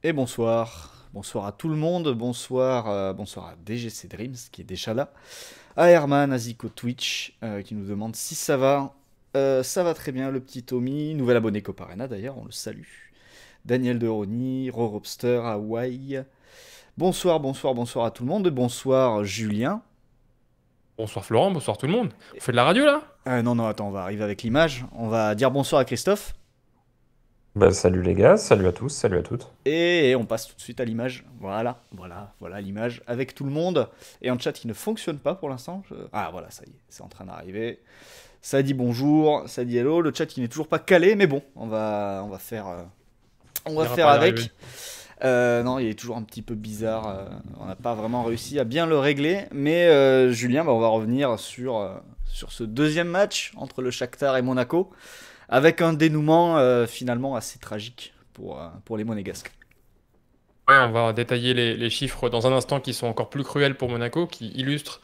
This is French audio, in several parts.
Et bonsoir. Bonsoir à tout le monde. Bonsoir, bonsoir à DGC Dreams qui est déjà là. À Herman, à Zico Twitch qui nous demande si ça va. Ça va très bien, le petit Tommy. Nouvel abonné Coparena d'ailleurs, on le salue. Daniel de Rony, Rorobster, Hawaii. Bonsoir, bonsoir, bonsoir à tout le monde. Bonsoir Julien. Bonsoir Florent, bonsoir tout le monde. On fait de la radio là? Non, non, attends, on va arriver avec l'image. On va dire bonsoir à Christophe. Bah, salut les gars, salut à tous, salut à toutes. Et on passe tout de suite à l'image. Voilà, voilà, voilà l'image avec tout le monde. Et un chat qui ne fonctionne pas pour l'instant. Ah voilà, ça y est, c'est en train d'arriver. Ça dit bonjour, ça dit hello. Le chat qui n'est toujours pas calé, mais bon, on On va ira faire par y arriver. avec. Non, il est toujours un petit peu bizarre. On n'a pas vraiment réussi à bien le régler. Mais Julien, bah, on va revenir sur ce deuxième match entre le Shakhtar et Monaco, avec un dénouement finalement assez tragique pour les Monégasques. Ouais, on va détailler les chiffres dans un instant qui sont encore plus cruels pour Monaco, qui illustrent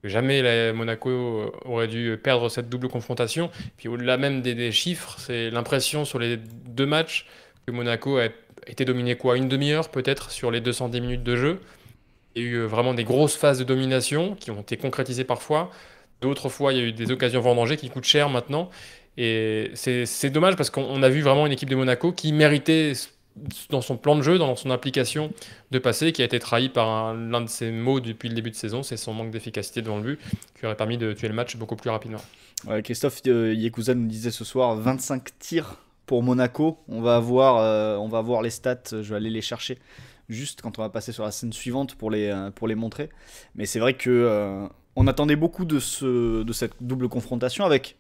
que jamais Monaco aurait dû perdre cette double confrontation. Puis au-delà même des chiffres, c'est l'impression sur les deux matchs que Monaco a été dominé quoi, une demi-heure peut-être sur les 210 minutes de jeu. Il y a eu vraiment des grosses phases de domination qui ont été concrétisées parfois. D'autres fois, il y a eu des occasions vendangées qui coûtent cher maintenant. Et c'est dommage parce qu'on a vu vraiment une équipe de Monaco qui méritait, dans son plan de jeu, dans son application, de passer, qui a été trahi par l'un de ses mots depuis le début de saison, c'est son manque d'efficacité devant le but, qui aurait permis de tuer le match beaucoup plus rapidement. Ouais, Christophe Yekouza nous disait ce soir 25 tirs pour Monaco. On va voir les stats, je vais aller les chercher juste quand on va passer sur la scène suivante pour les montrer. Mais c'est vrai que on attendait beaucoup de cette double confrontation avec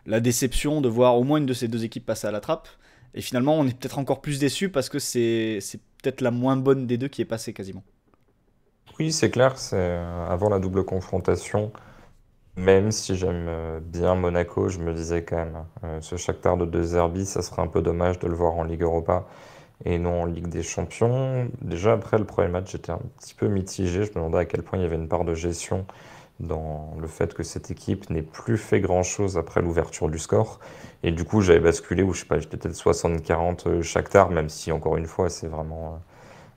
la déception de voir au moins une de ces deux équipes passer à la trappe. Et finalement, on est peut-être encore plus déçu parce que c'est peut-être la moins bonne des deux qui est passée quasiment. Oui, c'est clair, c'est avant la double confrontation, même si j'aime bien Monaco, je me disais quand même, ce Shakhtar de De Zerbi, ça serait un peu dommage de le voir en Ligue Europa et non en Ligue des Champions. Déjà après le premier match, j'étais un petit peu mitigé, je me demandais à quel point il y avait une part de gestion dans le fait que cette équipe n'ait plus fait grand-chose après l'ouverture du score. Et du coup, j'avais basculé, ou je sais pas, j'étais peut-être 60-40 Shakhtar, même si encore une fois, c'est vraiment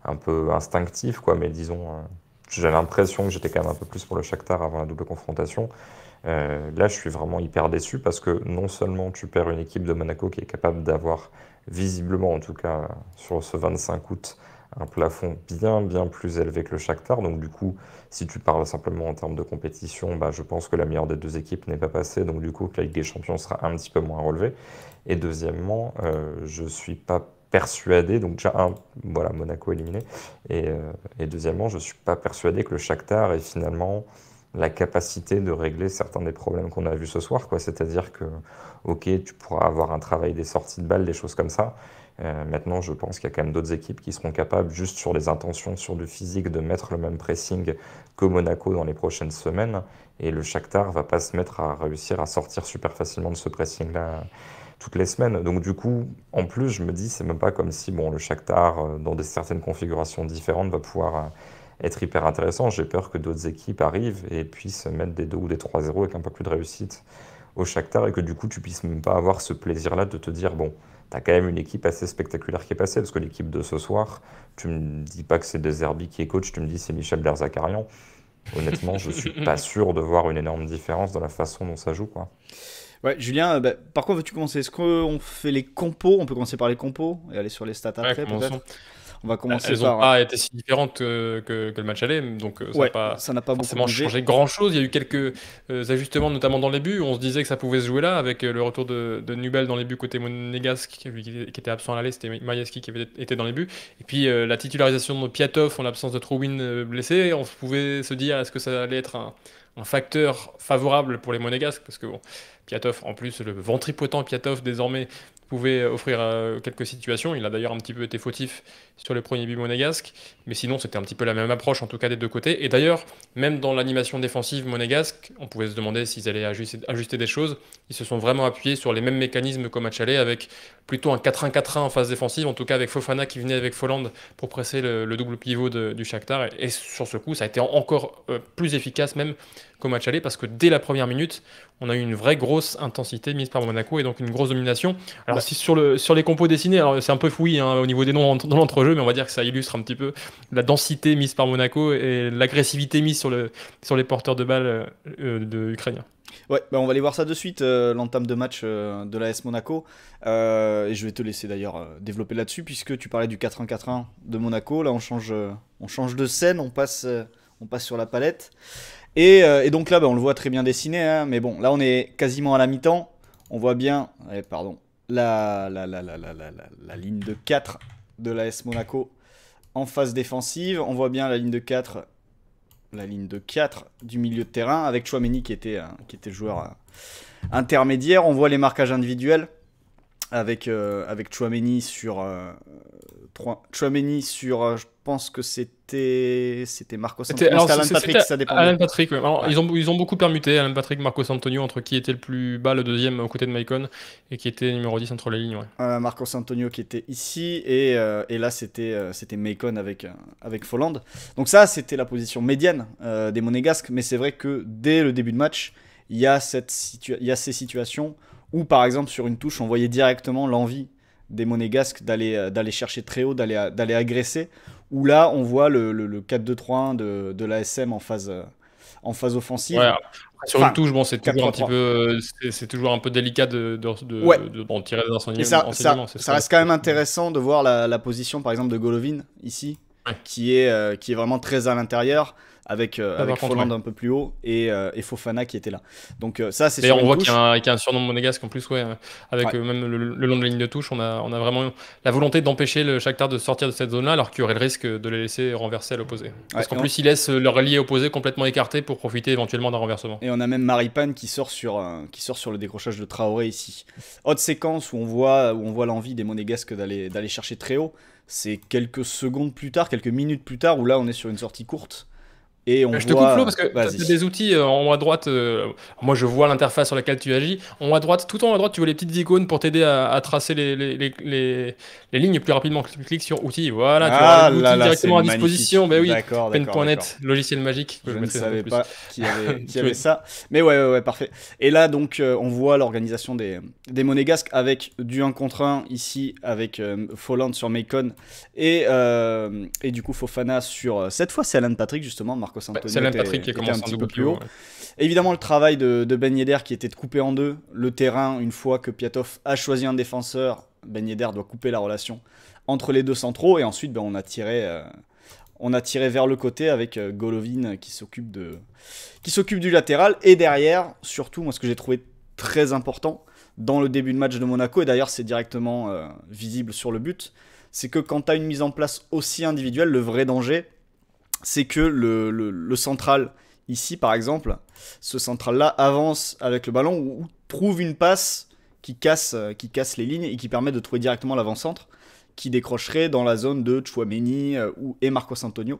un peu instinctif, quoi. Mais disons, j'ai l'impression que j'étais quand même un peu plus pour le Shakhtar avant la double confrontation. Là, je suis vraiment hyper déçu parce que non seulement tu perds une équipe de Monaco qui est capable d'avoir, visiblement en tout cas sur ce 25 août, un plafond bien bien plus élevé que le Shakhtar. Donc du coup, si tu parles simplement en termes de compétition, bah, je pense que la meilleure des deux équipes n'est pas passée. Donc du coup, que la Ligue des Champions sera un petit peu moins relevée. Et deuxièmement, je suis pas persuadé, donc déjà un, voilà, Monaco éliminé, et deuxièmement, je suis pas persuadé que le Shakhtar ait finalement la capacité de régler certains des problèmes qu'on a vus ce soir, quoi. C'est-à-dire que, ok, tu pourras avoir un travail des sorties de balles, des choses comme ça. Maintenant, je pense qu'il y a quand même d'autres équipes qui seront capables, juste sur les intentions, sur le physique, de mettre le même pressing que Monaco dans les prochaines semaines. Et le Shakhtar va pas se mettre à réussir à sortir super facilement de ce pressing-là toutes les semaines. Donc du coup, en plus, je me dis, c'est même pas comme si bon, le Shakhtar, dans certaines configurations différentes, va pouvoir être hyper intéressant. J'ai peur que d'autres équipes arrivent et puissent mettre des 2 ou des 3-0 avec un peu plus de réussite au Shakhtar et que du coup, tu puisses même pas avoir ce plaisir-là de te dire, bon, t'as quand même une équipe assez spectaculaire qui est passée, parce que l'équipe de ce soir, tu me dis pas que c'est De Zerbi qui est coach, tu me dis c'est Michel Derzakarian. Honnêtement, je suis pas sûr de voir une énorme différence dans la façon dont ça joue, quoi. Ouais, Julien, bah, par quoi veux-tu commencer? Est-ce qu'on fait les compos? On peut commencer par les compos et aller sur les stats Ouais, après, commençons. peut-être. On va commencer Elles n'ont par. pas été si différentes que le match aller, donc ça n'a Ouais, pas ça n'a pas beaucoup forcément bougé. changé grand-chose. Il y a eu quelques ajustements, notamment dans les buts. On se disait que ça pouvait se jouer là, avec le retour de Nubel dans les buts côté monégasque, lui qui était absent à l'aller, c'était Majeski qui avait été dans les buts. Et puis la titularisation de Piatov en l'absence de Trouin blessé, on pouvait se dire est-ce que ça allait être un facteur favorable pour les monégasques, parce que bon, Piatov, en plus, le ventripotent Piatov désormais pouvait offrir quelques situations. Il a d'ailleurs un petit peu été fautif sur le premier but monégasque, mais sinon c'était un petit peu la même approche en tout cas des deux côtés. Et d'ailleurs, même dans l'animation défensive monégasque, on pouvait se demander s'ils allaient ajuster des choses. Ils se sont vraiment appuyés sur les mêmes mécanismes qu'au match aller, avec plutôt un 4-1-4-1 en phase défensive, en tout cas avec Fofana qui venait avec Folland pour presser le double pivot du Shakhtar. Et sur ce coup, ça a été encore plus efficace même qu'au match aller, parce que dès la première minute, on a eu une vraie grosse intensité mise par Monaco et donc une grosse domination. Alors, si sur les compos dessinés, alors c'est un peu fouillis hein, au niveau des noms dans l'entrejeu, mais on va dire que ça illustre un petit peu la densité mise par Monaco et l'agressivité mise sur les porteurs de balles ukrainiens. Ouais, bah on va aller voir ça de suite, l'entame de match de l'AS Monaco. Et je vais te laisser d'ailleurs développer là-dessus, puisque tu parlais du 4-1-4-1 de Monaco. Là, on change de scène, on passe sur la palette. Et donc là, bah, on le voit très bien dessiné, hein, mais bon, là, on est quasiment à la mi-temps. On voit bien, la ligne de 4 de l'AS Monaco en phase défensive. On voit bien la ligne de 4 du milieu de terrain avec Tchouaméni qui était joueur intermédiaire. On voit les marquages individuels avec Tchouaméni sur je pense que c'était Marcos Antonio, c'était Alan Patrick, ça dépend. Alan Patrick, ouais. Alors, Ouais. ils ont beaucoup permuté, Alan Patrick, Marcos Antonio, entre qui était le plus bas, le deuxième aux côtés de Maicon, et qui était numéro 10 entre les lignes. Ouais. Marcos Antonio qui était ici et là c'était Maicon avec Folland. Donc ça c'était la position médiane des Monégasques, mais c'est vrai que dès le début de match il y a ces situations où par exemple sur une touche on voyait directement l'envie des Monégasques d'aller chercher très haut, d'aller agresser, où là on voit le 4-2-3-1 de l'ASM en phase offensive. Ouais, sur une touche, bon, c'est toujours 4-3-3. un petit peu, c'est toujours un peu délicat Ouais. d'en tirer des Et enseignements. ça reste quand même intéressant de voir la position par exemple de Golovin ici, Ouais. qui est vraiment très à l'intérieur, avec par contre, Folland ouais. un peu plus haut et Fofana qui était là. Donc ça c'est D'ailleurs, sur on une voit touche. qu'il y a un surnom monégasque en plus, ouais, avec Ouais. même le long de la ligne de touche, on a vraiment la volonté d'empêcher le Shakhtar de sortir de cette zone-là, alors qu'il y aurait le risque de les laisser renverser à l'opposé. Parce Ouais, qu'en plus, ils laissent leur allié opposé complètement écarté pour profiter éventuellement d'un renversement. Et on a même Maripane qui sort sur le décrochage de Traoré ici. Autre séquence où on voit l'envie des Monégasques d'aller chercher très haut, c'est quelques minutes plus tard, où là on est sur une sortie courte. Et on Je te coupe Flo parce que tu as Vas-y. des outils en haut à droite. Moi, je vois l'interface sur laquelle tu agis. En haut à droite, tout en haut à droite, tu vois les petites icônes pour t'aider à tracer les lignes plus rapidement. Clique sur outils. Voilà, tu as l'outil directement à disposition. Ben oui, D'accord. Pen.net, logiciel magique. Que Je ne maîtrise un peu savais plus. pas qu'il y avait ça. Mais ouais, parfait. Et là, donc, on voit l'organisation des Monégasques avec du 1 contre 1 ici, avec Folland sur Maicon et du coup Fofana sur. Cette fois, c'est Alan Patrick, justement. Marcos Antonio C'est Alan Patrick qui a était commencé un petit peu double plus haut. ouais. Évidemment, le travail de Ben Yedder qui était de couper en deux le terrain une fois que Piatov a choisi un défenseur. Ben Yedder doit couper la relation entre les deux centraux et ensuite on a tiré vers le côté avec Golovin qui s'occupe du latéral. Et derrière, surtout, moi ce que j'ai trouvé très important dans le début de match de Monaco, et d'ailleurs c'est directement visible sur le but, c'est que quand tu as une mise en place aussi individuelle, le vrai danger, c'est que le central, ici par exemple, ce central-là avance avec le ballon ou trouve une passe qui casse les lignes et qui permet de trouver directement l'avant-centre qui décrocherait dans la zone de Tchouaméni et Marcos Antonio.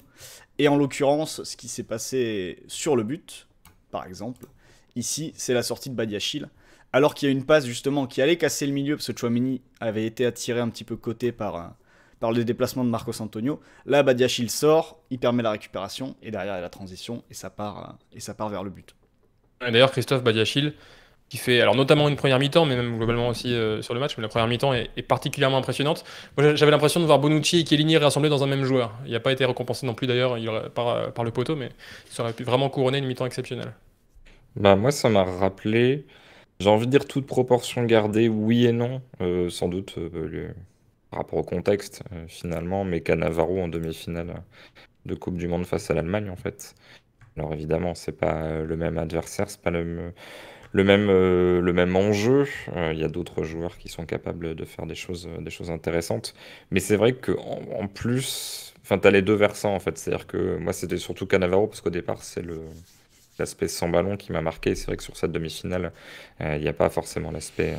Et en l'occurrence, ce qui s'est passé sur le but, par exemple, ici, c'est la sortie de Badiachil, alors qu'il y a une passe justement qui allait casser le milieu, parce que Tchouaméni avait été attiré un petit peu côté par le déplacement de Marcos Antonio. Là, Badiachil sort, il permet la récupération, et derrière, il y a la transition, et ça part vers le but. Et d'ailleurs, Christophe Badiachil, qui fait alors notamment une première mi-temps, mais même globalement aussi sur le match, mais la première mi-temps est particulièrement impressionnante. Moi, j'avais l'impression de voir Bonucci et Chiellini rassemblés dans un même joueur. Il n'a pas été récompensé non plus d'ailleurs par le poteau, mais ça aurait pu vraiment couronner une mi-temps exceptionnelle. Bah, moi, ça m'a rappelé, j'ai envie de dire toute proportion gardée, oui et non, sans doute par rapport au contexte finalement, mais Cannavaro en demi-finale de Coupe du Monde face à l'Allemagne en fait. Alors évidemment, c'est pas le même adversaire, c'est pas le même enjeu. Il y a d'autres joueurs qui sont capables de faire des choses intéressantes. Mais c'est vrai qu'en plus, enfin, tu as les deux versants en fait. C'est-à-dire que moi, c'était surtout Cannavaro parce qu'au départ, c'est l'aspect sans ballon qui m'a marqué. C'est vrai que sur cette demi-finale, il n'y a pas forcément l'aspect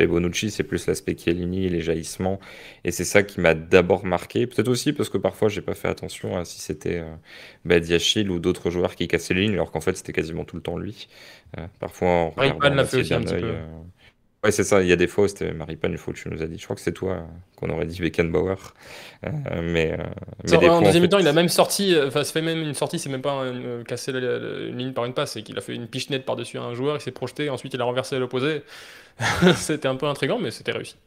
Bonucci, c'est plus l'aspect Chiellini, les jaillissements. Et c'est ça qui m'a d'abord marqué. Peut-être aussi parce que parfois, j'ai pas fait attention à si c'était Badiachil ou d'autres joueurs qui cassaient les lignes, alors qu'en fait, c'était quasiment tout le temps lui. Parfois, en Maripane regardant l'a fait moitié aussi un d'un petit œil. peu. Ouais, c'est ça, il y a des fois, c'était Maripane, une fois que tu nous as dit, je crois que c'est toi qu'on aurait dit Beckenbauer. Euh, mais, euh, mais des En fois, en deuxième mi-temps, il a fait. même sorti, enfin, ça fait même une sortie, c'est même pas casser une ligne par une passe, c'est qu'il a fait une pichenette par-dessus un joueur, il s'est projeté, ensuite il a renversé à l'opposé. C'était un peu intriguant, mais c'était réussi.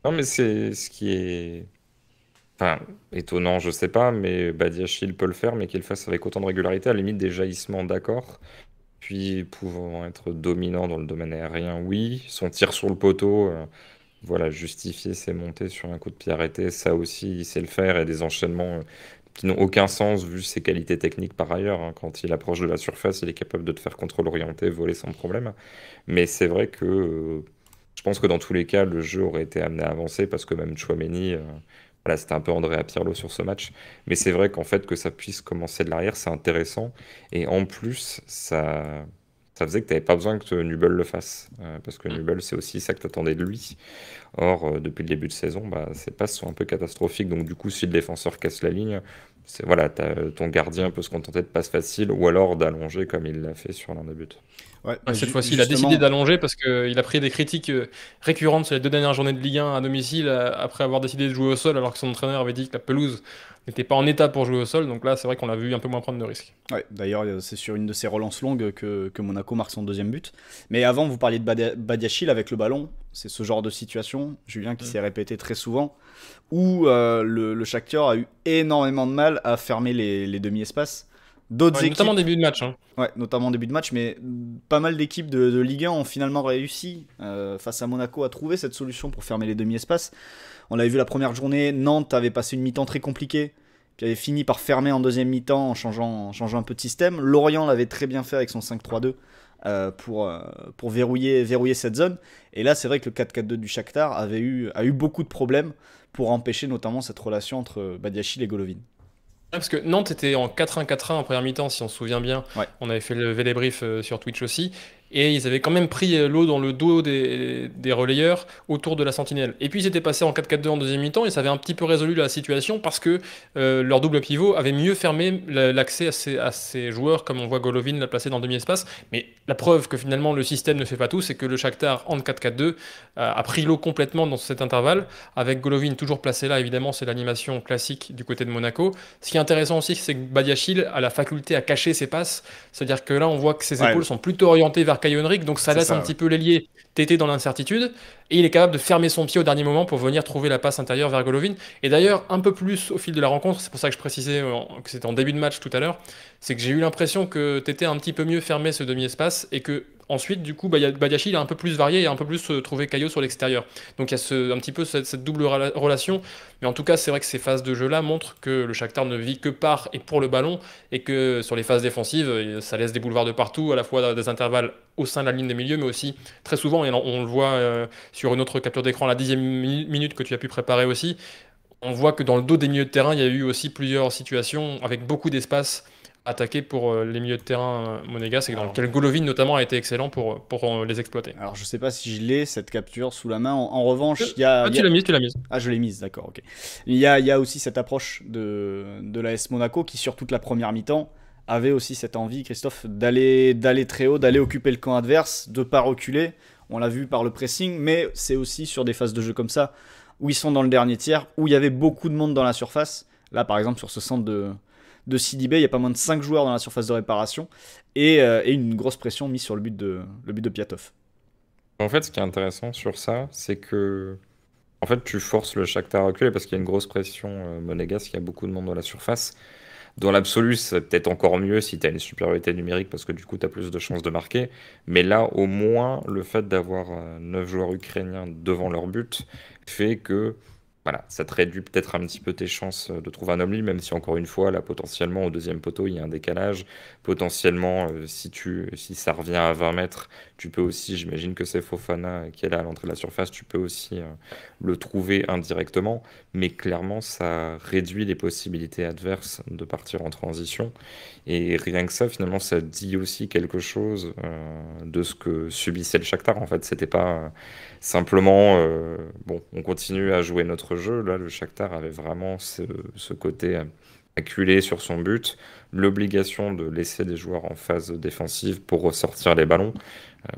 Non, mais c'est ce qui est. Enfin, étonnant, je sais pas, mais Badiachil peut le faire, mais qu'il le fasse avec autant de régularité, à la limite des jaillissements, d'accord. Puis pouvant être dominant dans le domaine aérien, oui. Son tir sur le poteau, voilà, justifier ses montées sur un coup de pied arrêté, ça aussi, il sait le faire, et des enchaînements qui n'ont aucun sens vu ses qualités techniques par ailleurs, hein. Quand il approche de la surface, il est capable de te faire contrôle orienté, voler sans problème. Mais c'est vrai que je pense que dans tous les cas, le jeu aurait été amené à avancer parce que même Chouameni, voilà, c'était un peu Andrea Pirlo sur ce match. Mais c'est vrai qu'en fait, que ça puisse commencer de l'arrière, c'est intéressant. Et en plus, ça faisait que tu n'avais pas besoin que Nubel le fasse. Parce que Nubel, c'est aussi ça que tu attendais de lui. Or, depuis le début de saison, bah, ses passes sont un peu catastrophiques. Donc, du coup, si le défenseur casse la ligne, voilà, ton gardien peut se contenter de passes faciles ou alors d'allonger comme il l'a fait sur l'un des buts. Ouais, Ouais, cette fois-ci, il a décidé justement, d'allonger parce qu'il a pris des critiques récurrentes sur les 2 dernières journées de Ligue 1 à domicile après avoir décidé de jouer au sol alors que son entraîneur avait dit que la pelouse n'était pas en état pour jouer au sol. Donc là, c'est vrai qu'on l'a vu un peu moins prendre de risques. ouais, d'ailleurs, c'est sur une de ces relances longues que Monaco marque son deuxième but. Mais avant, vous parliez de Badiachil avec le ballon. C'est ce genre de situation, Julien, qui s'est répété très souvent, où le Shakhtar a eu énormément de mal à fermer les demi-espaces. D'autres Ouais, notamment en équipes, début de match, hein. ouais, notamment en début de match, mais pas mal d'équipes de Ligue 1 ont finalement réussi face à Monaco à trouver cette solution pour fermer les demi-espaces. On l'avait vu la première journée, Nantes avait passé une mi-temps très compliquée, puis avait fini par fermer en deuxième mi-temps en changeant un peu de système. Lorient l'avait très bien fait avec son 5-3-2 pour verrouiller cette zone. Et là, c'est vrai que le 4-4-2 du Shakhtar a eu beaucoup de problèmes pour empêcher notamment cette relation entre Badiachil et Golovin. Ouais, parce que Nantes était en 4-1-4-1 en première mi-temps, si on se souvient bien. Ouais. On avait fait le débrief sur Twitch aussi. Et ils avaient quand même pris l'eau dans le dos des relayeurs autour de la sentinelle. Et puis ils étaient passés en 4-4-2 en deuxième mi-temps et ça avait un petit peu résolu la situation parce que leur double pivot avait mieux fermé l'accès à ces joueurs, comme on voit Golovin l'a placé dans le demi-espace. Mais la preuve que finalement le système ne fait pas tout, c'est que le Shakhtar en 4-4-2 a pris l'eau complètement dans cet intervalle. Avec Golovin toujours placé là, évidemment, c'est l'animation classique du côté de Monaco. Ce qui est intéressant aussi, c'est que Badiachil a la faculté à cacher ses passes. C'est-à-dire que là, on voit que ses Ouais, épaules sont plutôt orientées vers Caio Henrique, donc ça c'est laisse un ça. Ouais. petit peu l'ailier téter dans l'incertitude. Et il est capable de fermer son pied au dernier moment pour venir trouver la passe intérieure vers Golovin. Et d'ailleurs, un peu plus au fil de la rencontre, c'est pour ça que je précisais que c'était en début de match tout à l'heure, c'est que j'ai eu l'impression que Tété a un petit peu mieux fermé ce demi-espace et que ensuite, du coup, Badiachil a un peu plus varié et a un peu plus trouvé Caio sur l'extérieur. Donc il y a un petit peu cette double relation. Mais en tout cas, c'est vrai que ces phases de jeu-là montrent que le Shakhtar ne vit que par et pour le ballon et que sur les phases défensives, ça laisse des boulevards de partout, à la fois des intervalles au sein de la ligne des milieux, mais aussi très souvent, et on le voit sur une autre capture d'écran, la 10e minute que tu as pu préparer aussi, on voit que dans le dos des milieux de terrain, il y a eu aussi plusieurs situations avec beaucoup d'espace attaqué pour les milieux de terrain monégasques et dans lequel Golovin notamment a été excellent pour les exploiter. Alors, je sais pas si je l'ai, cette capture sous la main. En revanche, il y a. Ah, tu l'as mise, tu l'as mise. Ah, je l'ai mise, d'accord, ok. Il y a aussi cette approche de l'AS Monaco qui, sur toute la première mi-temps, avait aussi cette envie, Christophe, d'aller très haut, d'aller occuper le camp adverse, de pas reculer. On l'a vu par le pressing, mais c'est aussi sur des phases de jeu comme ça, où ils sont dans le dernier tiers, où il y avait beaucoup de monde dans la surface. Là, par exemple, sur ce centre de Sidibé, il y a pas moins de 5 joueurs dans la surface de réparation, et une grosse pression mise sur le but de Piatov. En fait, ce qui est intéressant sur ça, c'est que en fait, tu forces le Shakhtar à reculer parce qu'il y a une grosse pression monégasque, il y a beaucoup de monde dans la surface. Dans l'absolu, c'est peut-être encore mieux si tu as une supériorité numérique parce que du coup, tu as plus de chances de marquer. Mais là, au moins, le fait d'avoir 9 joueurs ukrainiens devant leur but fait que voilà, ça te réduit peut-être un petit peu tes chances de trouver un homme libre, même si encore une fois, là, potentiellement, au deuxième poteau, il y a un décalage. Potentiellement, si ça revient à 20 mètres, tu peux aussi, j'imagine que c'est Fofana qui est là à l'entrée de la surface, tu peux aussi le trouver indirectement. Mais clairement, ça réduit les possibilités adverses de partir en transition. Et rien que ça, finalement, ça dit aussi quelque chose de ce que subissait le Shakhtar. En fait, c'était pas simplement, bon, on continue à jouer notre jeu. Là, le Shakhtar avait vraiment ce côté acculé sur son but, l'obligation de laisser des joueurs en phase défensive pour ressortir les ballons.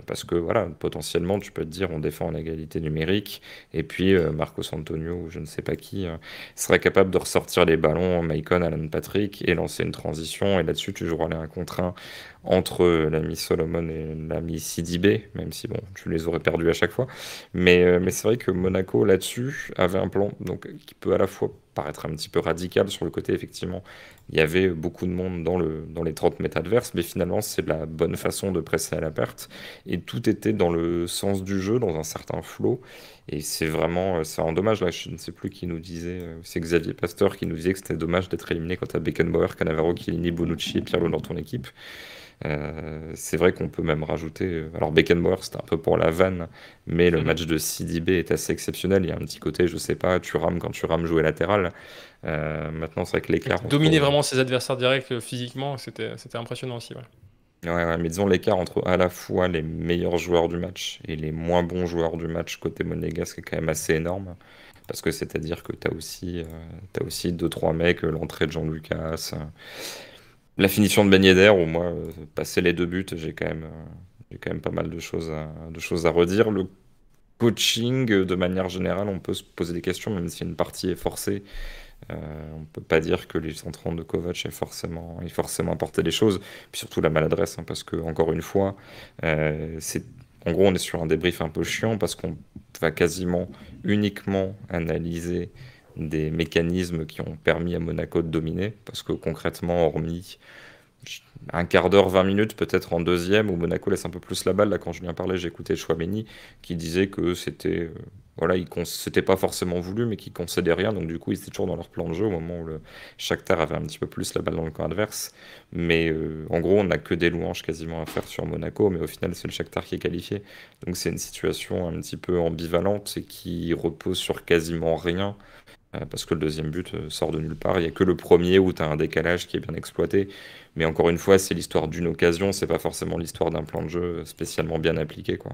Parce que voilà, potentiellement, tu peux te dire on défend en égalité numérique, et puis Marcos Antonio ou je ne sais pas qui serait capable de ressortir les ballons Maicon, Alan Patrick et lancer une transition. Et là-dessus, tu joueras les 1 contre 1 entre l'ami Solomon et l'ami Sidibé, même si bon, tu les aurais perdus à chaque fois. Mais c'est vrai que Monaco, là-dessus, avait un plan donc, qui peut à la fois paraître un petit peu radical sur le côté, effectivement. Il y avait beaucoup de monde dans les 30 mètres adverses, mais finalement, c'est la bonne façon de presser à la perte. Et tout était dans le sens du jeu, dans un certain flow. Et c'est vraiment, c'est un dommage, là, je ne sais plus qui nous disait, c'est Xavier Pasteur qui nous disait que c'était dommage d'être éliminé quand t'as Beckenbauer, Cannavaro, Chiellini, Bonucci et Pirlo dans ton équipe. C'est vrai qu'on peut même rajouter. Alors Beckenbauer, c'était un peu pour la vanne, mais le match de Sidibé est assez exceptionnel. Il y a un petit côté, je sais pas, tu rames quand tu rames jouer latéral. Maintenant, c'est vrai que l'écart Dominer vraiment ses adversaires directs physiquement, c'était impressionnant aussi. Ouais. Ouais, mais disons l'écart entre à la fois les meilleurs joueurs du match et les moins bons joueurs du match côté monégasque est quand même assez énorme. Parce que c'est-à-dire que t'as aussi 2-3 mecs, l'entrée de Jean Lucas, la finition de Ben Yedder, où moi, passer les 2 buts, j'ai quand même pas mal de choses à redire. Le coaching, de manière générale, on peut se poser des questions, même si une partie est forcée. On peut pas dire que les entrants de Kovac aient forcément apporté des choses. Puis surtout la maladresse, hein, parce que, encore une fois, en gros, on est sur un débrief un peu chiant, parce qu'on va quasiment uniquement analyser des mécanismes qui ont permis à Monaco de dominer, parce que concrètement, hormis un quart d'heure, 20 minutes, peut-être en deuxième, où Monaco laisse un peu plus la balle. Là, quand Julien parlait, j'écoutais Chouameni qui disait que c'était voilà, c'était pas forcément voulu, mais qu'ils concédaient rien. Donc, du coup, ils étaient toujours dans leur plan de jeu au moment où le Shakhtar avait un petit peu plus la balle dans le camp adverse. Mais en gros, on n'a que des louanges quasiment à faire sur Monaco, mais au final, c'est le Shakhtar qui est qualifié. Donc, c'est une situation un petit peu ambivalente et qui repose sur quasiment rien. Parce que le deuxième but sort de nulle part. Il n'y a que le premier où tu as un décalage qui est bien exploité. Mais encore une fois, c'est l'histoire d'une occasion, c'est pas forcément l'histoire d'un plan de jeu spécialement bien appliqué, quoi.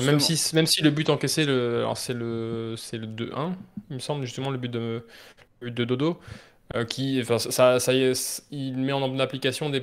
Même si le but encaissé, alors c'est le 2-1, il me semble, justement, le but de Dodo. Enfin, ça y est, il met en application des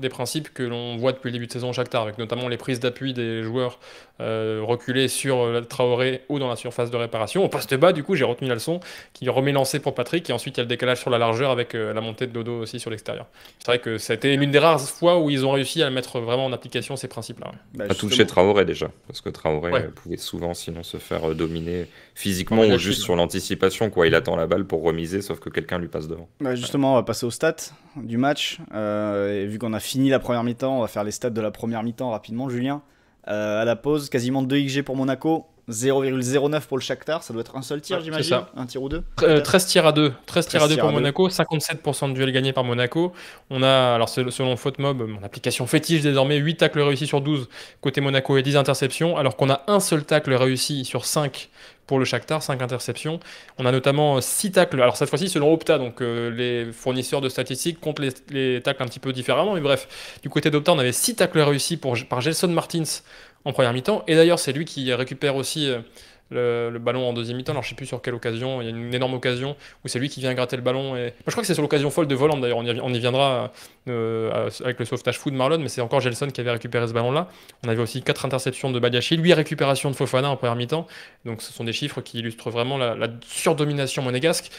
principes que l'on voit depuis le début de saison au Shakhtar, avec notamment les prises d'appui des joueurs reculés sur Traoré ou dans la surface de réparation. Au poste bas, du coup, j'ai retenu la leçon, qui remet lancé pour Patrick, et ensuite il y a le décalage sur la largeur avec la montée de Dodo aussi sur l'extérieur. C'est vrai que ça a été l'une des rares fois où ils ont réussi à mettre vraiment en application ces principes-là. Ouais. Pas toucher Traoré déjà, parce que Traoré Ouais. pouvait souvent sinon se faire dominer physiquement ou juste sur l'anticipation, quoi. Il attend la balle pour remiser, sauf que quelqu'un lui passe devant. Justement, on va passer aux stats du match. Et vu qu'on a fini la première mi-temps, on va faire les stats de la première mi-temps rapidement, Julien. À la pause, quasiment 2 XG pour Monaco, 0,09 pour le Shakhtar. Ça doit être un seul tir, j'imagine. ça. Un tir ou deux. 13 tirs à 2. 13 tirs à 2 tirs pour à deux. Monaco, 57% de duels gagnés par Monaco. On a, alors selon FootMob, mon application fétiche désormais, 8 tacles réussis sur 12 côté Monaco et 10 interceptions, alors qu'on a un seul tacle réussi sur 5 pour le Shakhtar, 5 interceptions. On a notamment 6 tacles, alors cette fois-ci selon Opta, donc les fournisseurs de statistiques comptent les tacles un petit peu différemment, mais bref, du côté d'Opta, on avait 6 tacles réussis par Gelson Martins en première mi-temps, et d'ailleurs c'est lui qui récupère aussi le ballon en deuxième mi-temps. Alors je sais plus sur quelle occasion, il y a une énorme occasion où c'est lui qui vient gratter le ballon. Et... Moi, je crois que c'est sur l'occasion folle de Voland d'ailleurs, on y viendra avec le sauvetage fou de Marlon, mais c'est encore Gelson qui avait récupéré ce ballon-là. On avait aussi 4 interceptions de Badiachil, 8 récupérations de Fofana en première mi-temps. Donc ce sont des chiffres qui illustrent vraiment la surdomination monégasque.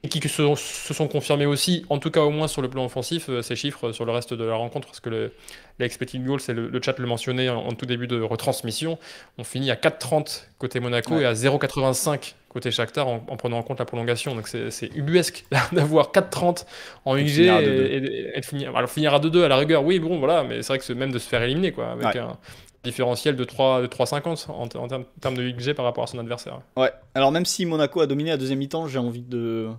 Et qui se sont confirmés aussi, en tout cas au moins sur le plan offensif, ces chiffres sur le reste de la rencontre, parce que l'expected goal, c'est le chat le mentionnait en tout début de retransmission, on finit à 4,30 côté Monaco et à 0,85 côté Shakhtar en prenant en compte la prolongation. Donc c'est ubuesque d'avoir 4,30 en XG et de finir, alors finir à 2-2 à la rigueur, oui, bon, voilà, mais c'est vrai que c'est même de se faire éliminer, quoi, avec un différentiel de 3,50 en termes de XG par rapport à son adversaire. Ouais, alors même si Monaco a dominé la deuxième mi-temps, j'ai envie de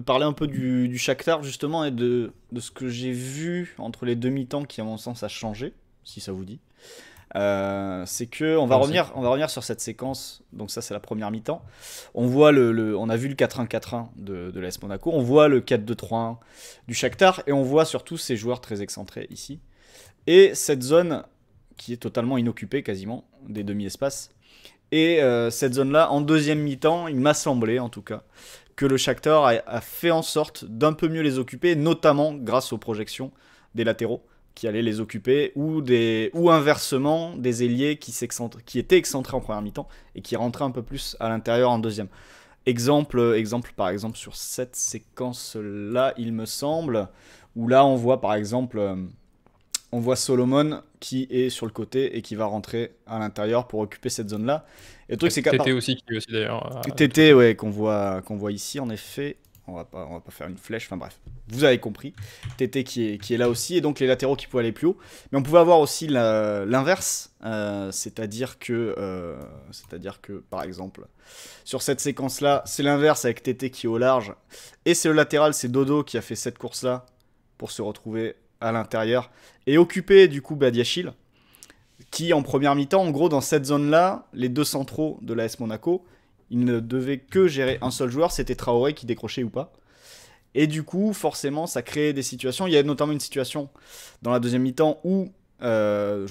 parler un peu du Shakhtar justement et de ce que j'ai vu entre les deux mi-temps qui à mon sens a changé, si ça vous dit. C'est que on va revenir sur cette séquence. Donc ça c'est la première mi-temps. On voit on a vu le 4-1-4-1 de l'AS Monaco, on voit le 4-2-3-1 du Shakhtar et on voit surtout ces joueurs très excentrés ici. Et cette zone qui est totalement inoccupée quasiment des demi-espaces. Et cette zone-là, en deuxième mi-temps, il m'a semblé en tout cas que le Shakhtar a fait en sorte d'un peu mieux les occuper, notamment grâce aux projections des latéraux. qui allaient les occuper, ou inversement des ailiers qui étaient excentrés en première mi-temps et qui rentraient un peu plus à l'intérieur en deuxième. Exemple par exemple sur cette séquence-là, il me semble, où là on voit par exemple, on voit Solomon qui est sur le côté et qui va rentrer à l'intérieur pour occuper cette zone-là. Et le truc c'est qu'à Tété aussi, qui est aussi d'ailleurs. TT, ouais, qu'on voit ici en effet. On va pas faire une flèche, enfin bref, vous avez compris. TT qui est là aussi, et donc les latéraux qui pouvaient aller plus haut. Mais on pouvait avoir aussi l'inverse, c'est-à-dire que par exemple, sur cette séquence-là, c'est l'inverse avec TT qui est au large, et c'est le latéral, c'est Dodo qui a fait cette course-là pour se retrouver à l'intérieur et occuper du coup Badiachil, qui en première mi-temps, en gros dans cette zone-là, les deux centraux de l'AS Monaco, il ne devait que gérer un seul joueur, c'était Traoré qui décrochait ou pas. Et du coup, forcément, ça créait des situations. Il y a notamment une situation dans la deuxième mi-temps où, je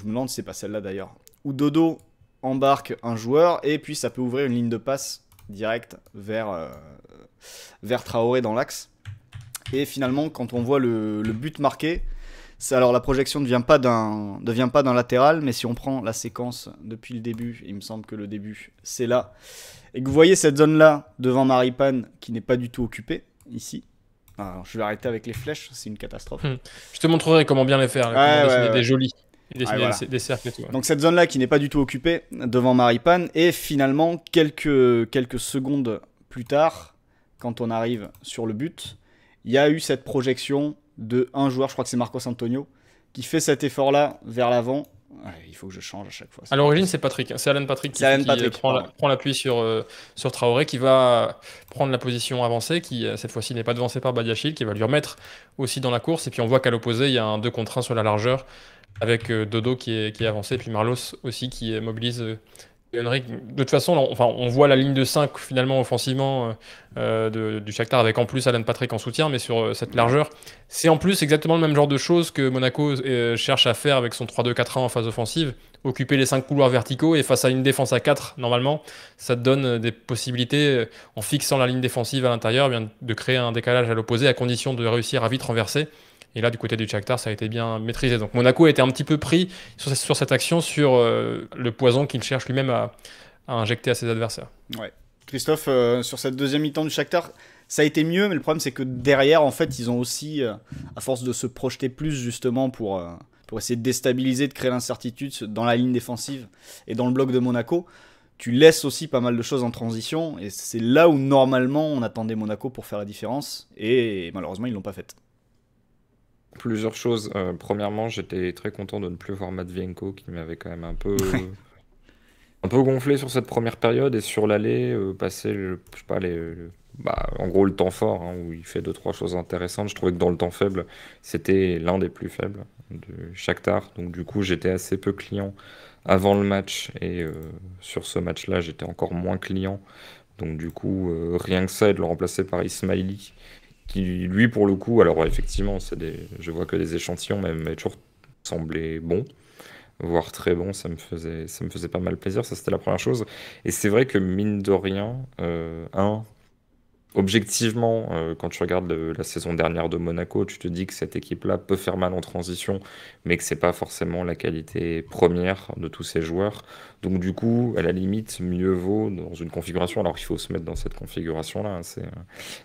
me demande si c'est pas celle-là d'ailleurs, où Dodo embarque un joueur et puis ça peut ouvrir une ligne de passe directe vers Traoré dans l'axe. Et finalement, quand on voit le but marqué, alors la projection ne vient pas d'un latéral, mais si on prend la séquence depuis le début, il me semble que le début c'est là, et que vous voyez cette zone-là devant Maripane qui n'est pas du tout occupée, ici. Alors, je vais arrêter avec les flèches, c'est une catastrophe. Je te montrerai comment bien les faire, comment dessiner des jolis, dessiner voilà. des cercles et tout. Donc cette zone-là qui n'est pas du tout occupée devant Maripane, et finalement, quelques secondes plus tard, quand on arrive sur le but, il y a eu cette projection de un joueur, je crois que c'est Marcos Antonio, qui fait cet effort-là vers l'avant. Ouais, il faut que je change à chaque fois. À l'origine, c'est Patrick, c'est Alan Patrick qui prend l'appui sur Traoré, qui va prendre la position avancée, qui cette fois-ci n'est pas devancé par Badiachil, qui va lui remettre aussi dans la course. Et puis on voit qu'à l'opposé, il y a un 2 contre 1 sur la largeur, avec Dodo qui est avancé, et puis Marlos aussi qui mobilise Henrik. De toute façon, on voit la ligne de 5 finalement offensivement du Shakhtar, avec en plus Alan Patrick en soutien, mais sur cette largeur, c'est en plus exactement le même genre de choses que Monaco cherche à faire avec son 3-2-4-1 en phase offensive, occuper les 5 couloirs verticaux, et face à une défense à 4, normalement, ça te donne des possibilités, en fixant la ligne défensive à l'intérieur, bien de créer un décalage à l'opposé, à condition de réussir à vite renverser. Et là, du côté du Shakhtar, ça a été bien maîtrisé. Donc Monaco a été un petit peu pris sur cette action, sur le poison qu'il cherche lui-même à injecter à ses adversaires. Ouais. Christophe, sur cette deuxième mi-temps du Shakhtar, ça a été mieux, mais le problème c'est que derrière, en fait, ils ont aussi, à force de se projeter plus justement pour essayer de déstabiliser, de créer l'incertitude dans la ligne défensive et dans le bloc de Monaco, tu laisses aussi pas mal de choses en transition, et c'est là où normalement on attendait Monaco pour faire la différence, et malheureusement ils l'ont pas faite. Plusieurs choses. Premièrement, j'étais très content de ne plus voir Matvienko, qui m'avait quand même un peu gonflé sur cette première période, et sur l'aller, passer, je sais pas, en gros le temps fort, hein, où il fait 2-3 choses intéressantes. Je trouvais que dans le temps faible, c'était l'un des plus faibles de Shakhtar. Donc du coup, j'étais assez peu client avant le match, et sur ce match-là, j'étais encore moins client. Donc du coup, rien que ça, et de le remplacer par Ismaili, qui lui pour le coup, alors effectivement je vois que des échantillons, mais m'a toujours semblé bon, voire très bon. Ça me faisait pas mal plaisir, ça c'était la première chose. Et c'est vrai que mine de rien, objectivement, quand tu regardes la saison dernière de Monaco, tu te dis que cette équipe-là peut faire mal en transition, mais que c'est pas forcément la qualité première de tous ces joueurs. Donc du coup, à la limite, mieux vaut dans une configuration, alors qu'il faut se mettre dans cette configuration-là, hein,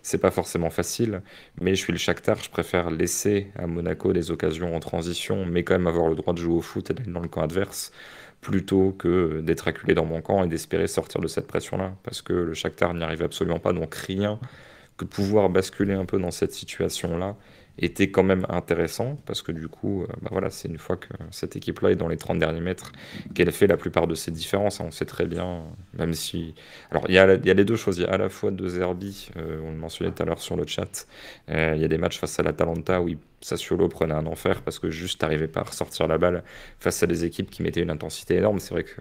c'est pas forcément facile, mais je suis le Shakhtar, je préfère laisser à Monaco des occasions en transition, mais quand même avoir le droit de jouer au foot et d'aller dans le camp adverse, plutôt que d'être acculé dans mon camp et d'espérer sortir de cette pression-là, parce que le Shakhtar n'y arrive absolument pas. Donc rien que de pouvoir basculer un peu dans cette situation-là était quand même intéressant, parce que du coup, voilà, c'est une fois que cette équipe-là est dans les 30 derniers mètres qu'elle fait la plupart de ses différences, hein. On sait très bien, même si... Alors, il y a les deux choses. Il y a à la fois De Zerbi, on le mentionnait tout à l'heure sur le chat, il y a des matchs face à l'Atalanta où Sassuolo prenait un enfer parce que juste n'arrivait pas à ressortir la balle face à des équipes qui mettaient une intensité énorme. C'est vrai que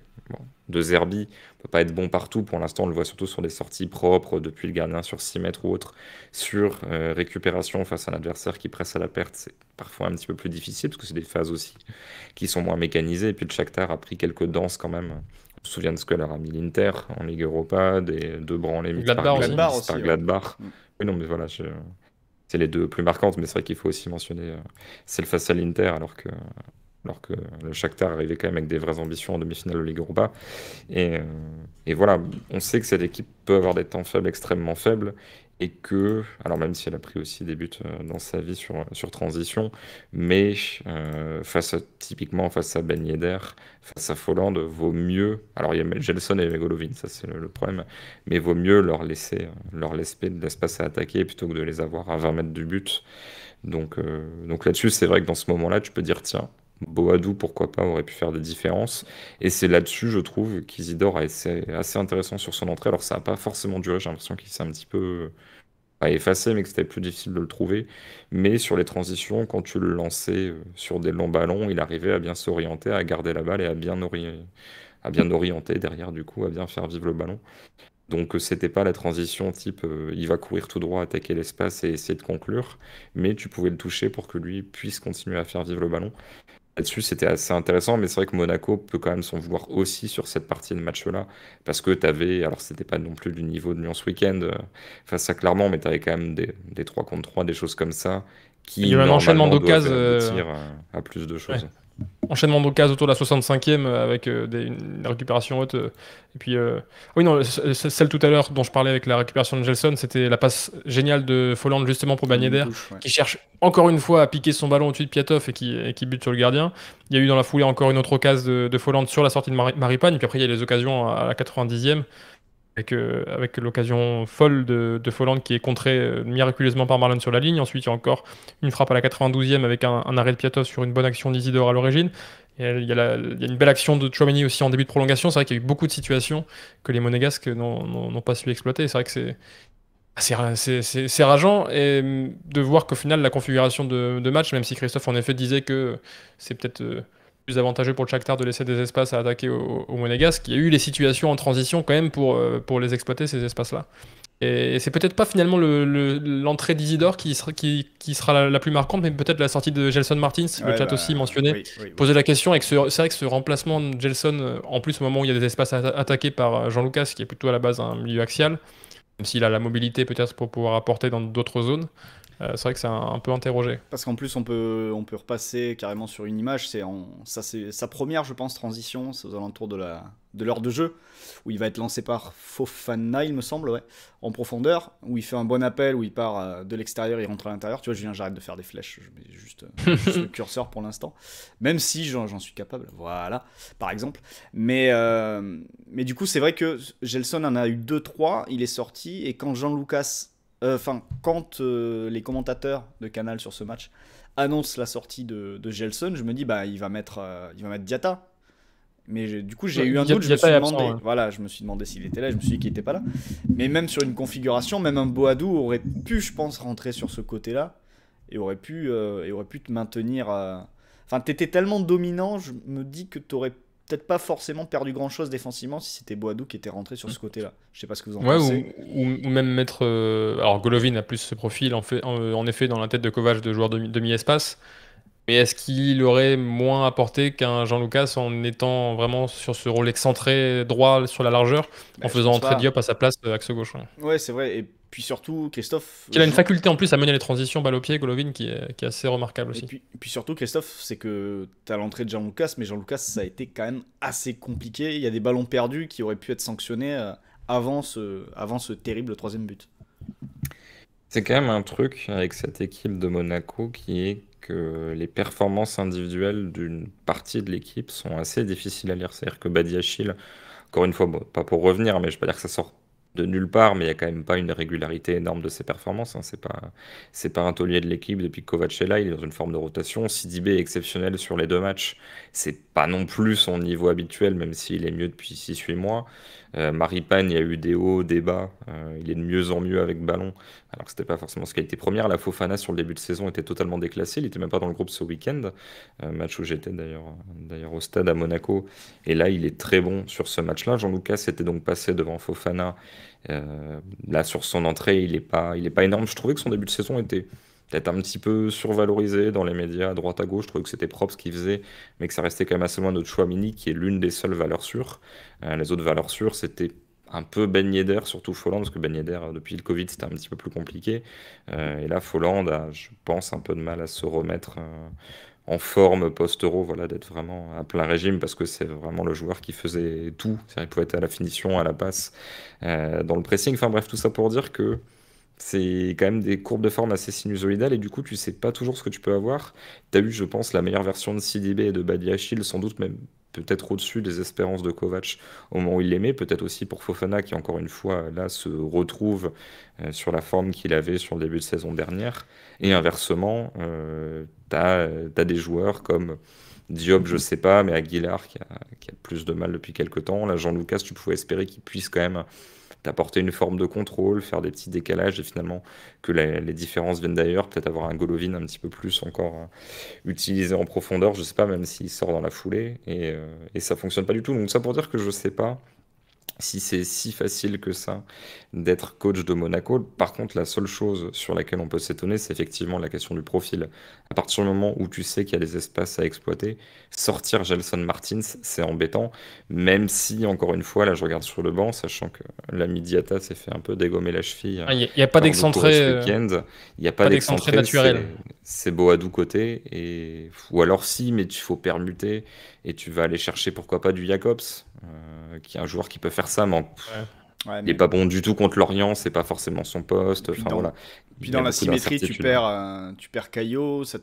De Zerbi ne peut pas être bon partout. Pour l'instant, on le voit surtout sur des sorties propres, depuis le gardien sur 6 mètres ou autre. Sur récupération face à un adversaire qui presse à la perte, c'est parfois un petit peu plus difficile parce que c'est des phases aussi qui sont moins mécanisées. Et puis le Shakhtar a pris quelques danses quand même. On se souvient de ce que leur a mis l'Inter en Ligue Europa, des deux branlés mis par Gladbach. Oui, non, mais voilà, c'est les deux plus marquantes, mais c'est vrai qu'il faut aussi mentionner celle face à l'Inter, alors que le Shakhtar arrivait quand même avec des vraies ambitions en demi-finale de Ligue Europa. Et, euh, et voilà, on sait que cette équipe peut avoir des temps faibles, extrêmement faibles, et que, alors même si elle a pris aussi des buts dans sa vie sur transition, mais typiquement face à Ben Yedder, face à Folland, vaut mieux, alors il y a Gelson et Golovin, ça c'est le problème, mais vaut mieux leur laisser de l'espace à attaquer plutôt que de les avoir à 20 mètres du but. Donc là-dessus, c'est vrai que dans ce moment-là, tu peux dire, tiens, Boadou, pourquoi pas, aurait pu faire des différences. Et c'est là-dessus, je trouve, qu'Isidore a été assez intéressant sur son entrée. Alors, ça n'a pas forcément duré, j'ai l'impression qu'il s'est un petit peu pas effacé, mais que c'était plus difficile de le trouver. Mais sur les transitions, quand tu le lançais sur des longs ballons, il arrivait à bien s'orienter, à garder la balle et à bien orienter derrière, du coup, à bien faire vivre le ballon. Donc c'était pas la transition type il va courir tout droit, attaquer l'espace et essayer de conclure, mais tu pouvais le toucher pour que lui puisse continuer à faire vivre le ballon. Là-dessus, c'était assez intéressant, mais c'est vrai que Monaco peut quand même s'en vouloir aussi sur cette partie de match-là, parce que tu avais, alors c'était pas non plus du niveau de Lyon ce week-end face à Clermont, mais tu avais quand même des 3 contre 3, des choses comme ça, Il y qui a eu un enchaînement normalement d'occasions. doivent aboutir à plus de Ouais. choses. Enchaînement d'occasions autour de la 65e avec une récupération haute. Et puis, oui, non, celle tout à l'heure dont je parlais avec la récupération de Gelson, c'était la passe géniale de Folland justement pour Une Ben Yedder, touche, ouais. qui cherche encore une fois à piquer son ballon au-dessus de Piatov et qui bute sur le gardien. Il y a eu dans la foulée encore une autre occasion de Folland sur la sortie de Maripane. Puis après, il y a les occasions à la 90e. Avec l'occasion folle de Folland qui est contrée miraculeusement par Marlon sur la ligne. Ensuite, il y a encore une frappe à la 92e avec un arrêt de Piatov sur une bonne action d'Isidore à l'origine. Et il y a une belle action de Tchouaméni aussi en début de prolongation. C'est vrai qu'il y a eu beaucoup de situations que les Monégasques n'ont pas su exploiter. C'est vrai que c'est rageant et de voir qu'au final, la configuration de match, même si Christophe en effet disait que c'est peut-être plus avantageux pour le Shakhtar de laisser des espaces à attaquer au Monégasque, il y a eu les situations en transition quand même pour les exploiter, ces espaces-là. Et c'est peut-être pas finalement l'entrée d'Isidore qui sera la plus marquante, mais peut-être la sortie de Gelson Martins, le Ouais, chat aussi bah, mentionné, oui, oui, oui. posait la question, et c'est vrai que ce remplacement de Gelson, en plus au moment où il y a des espaces attaqués par Jean-Lucas, qui est plutôt à la base un milieu axial, même s'il a la mobilité peut-être pour pouvoir apporter dans d'autres zones, c'est vrai que c'est un peu interrogé. Parce qu'en plus, on peut repasser carrément sur une image. C'est sa première, je pense, transition. C'est aux alentours de l'heure de jeu, où il va être lancé par Fofana, il me semble, ouais, en profondeur, où il fait un bon appel, où il part de l'extérieur, il rentre à l'intérieur. Tu vois, Julien, j'arrête de faire des flèches. Je mets juste le curseur pour l'instant. Même si j'en suis capable. Voilà, par exemple. Mais du coup, c'est vrai que Gelson en a eu 2-3. Il est sorti. Et quand Jean-Lucas. Quand les commentateurs de Canal sur ce match annoncent la sortie de Gelson, je me dis il va mettre Diatta. Mais du coup, j'ai eu un doute. Je me suis Diatta est demandé, absent, ouais. voilà, je me suis demandé s'il était là. Je me suis dit qu'il n'était pas là. Mais même sur une configuration, même un Boadou aurait pu, je pense, rentrer sur ce côté-là et aurait pu te maintenir. Enfin, t'étais tellement dominant, je me dis que t'aurais peut-être pas forcément perdu grand-chose défensivement si c'était Boadou qui était rentré sur ce côté-là. Je sais pas ce que vous en Ouais, pensez. ou même mettre. Alors, Golovin a plus ce profil, en effet, dans la tête de Kovac, de joueur demi-espace. Mais est-ce qu'il aurait moins apporté qu'un Jean-Lucas en étant vraiment sur ce rôle excentré, droit sur la largeur, en Je faisant pense entrer pas. Diop à sa place axe gauche, ouais. Ouais, c'est vrai. Et puis surtout, Christophe. Il a une faculté en plus à mener les transitions balle au pied, Golovin, qui est assez remarquable Et aussi. puis surtout, Christophe, c'est que tu as l'entrée de Jean-Lucas, mais Jean-Lucas, ça a été quand même assez compliqué. Il y a des ballons perdus qui auraient pu être sanctionnés avant ce terrible troisième but. C'est quand même un truc avec cette équipe de Monaco qui est que les performances individuelles d'une partie de l'équipe sont assez difficiles à lire. C'est-à-dire que Badiachil, encore une fois, bon, pas pour revenir, mais je ne vais pas dire que ça sort de nulle part, mais il n'y a quand même pas une régularité énorme de ses performances. Hein. C'est pas un taulier de l'équipe depuis que Kovac est là, il est dans une forme de rotation. Sidibé est exceptionnel sur les deux matchs. C'est pas non plus son niveau habituel, même s'il est mieux depuis 6-8 mois. Maripane, il y a eu des hauts, des bas. Il est de mieux en mieux avec ballon, alors que c'était pas forcément ce qualité première. La Fofana sur le début de saison était totalement déclassé. Il était même pas dans le groupe ce week-end, match où j'étais d'ailleurs au stade à Monaco. Et là, il est très bon sur ce match-là. Jean-Lucas était donc passé devant Fofana. Là, sur son entrée, il est pas énorme. Je trouvais que son début de saison était peut-être un petit peu survalorisé dans les médias à droite à gauche. Je trouvais que c'était propre ce qu'il faisait, mais que ça restait quand même assez loin de Tchouaméni, qui est l'une des seules valeurs sûres. Les autres valeurs sûres, c'était un peu Ben Yedder, surtout Folland, parce que Ben Yedder, depuis le Covid, c'était un petit peu plus compliqué. Et là, Folland a, je pense, un peu de mal à se remettre en forme post-Euro, voilà, d'être vraiment à plein régime, parce que c'est vraiment le joueur qui faisait tout. C'est-à-dire, il pouvait être à la finition, à la passe, dans le pressing. Enfin bref, tout ça pour dire que c'est quand même des courbes de forme assez sinusoïdales et du coup, tu sais pas toujours ce que tu peux avoir. Tu as eu, je pense, la meilleure version de CDB et de Badiachil, sans doute même peut-être au-dessus des espérances de Kovac au moment où il l'aimait. Peut-être aussi pour Fofana qui, encore une fois, là, se retrouve sur la forme qu'il avait sur le début de saison dernière. Et inversement, t'as des joueurs comme Diop, je sais pas, mais Aguilar qui a plus de mal depuis quelques temps. Là, Jean-Lucas, tu pouvais espérer qu'il puisse quand même t'apporter une forme de contrôle, faire des petits décalages et finalement que les différences viennent d'ailleurs, peut-être avoir un Golovin un petit peu plus encore utilisé en profondeur, je sais pas, même s'il sort dans la foulée et ça fonctionne pas du tout. Donc ça pour dire que je sais pas si c'est si facile que ça d'être coach de Monaco. Par contre, la seule chose sur laquelle on peut s'étonner, c'est effectivement la question du profil. À partir du moment où tu sais qu'il y a des espaces à exploiter, sortir Gelson Martins, c'est embêtant, même si, encore une fois, là je regarde sur le banc, sachant que l'ami Diatta s'est fait un peu dégommer la cheville Il n'y a pas lors de Tours ce d'excentré week-end. Il n'y a pas pas d'excentré d'excentré, naturel. c'est Boadou côté, ou alors si, mais il faut permuter, et tu vas aller chercher pourquoi pas du Jacobs, qui est un joueur qui peut faire ça, mais Ouais. Ouais, il est mais pas bon du tout contre l'Orient, c'est pas forcément son poste. puis Enfin dans, voilà, puis il y dans a la beaucoup symétrie, d'incertitudes. tu perds Caillot, ça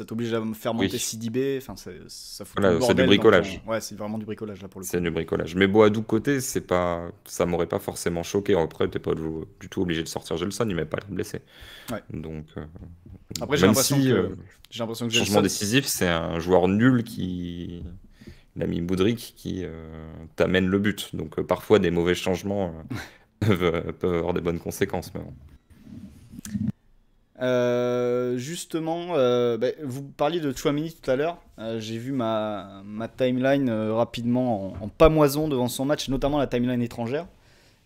t'oblige à faire monter Oui, Sidibé, enfin, ça fout tout le voilà, c'est du bordel dans bricolage. ton... Ouais, c'est vraiment du bricolage là pour le coup. C'est du bricolage. Mais Boadou côté, c'est pas, ça m'aurait pas forcément choqué. Après, t'es pas du tout obligé de sortir Gelson, il m'avait pas l'air blessé. Ouais. Donc, Après, même si j'ai l'impression que changement Gelson, décisif, c'est un joueur nul qui, l'ami Boudric, qui t'amène le but. Donc parfois, des mauvais changements peuvent avoir des bonnes conséquences. Mais bon. Justement, vous parliez de Tchouaméni tout à l'heure. J'ai vu ma timeline rapidement en pamoison devant son match, notamment la timeline étrangère.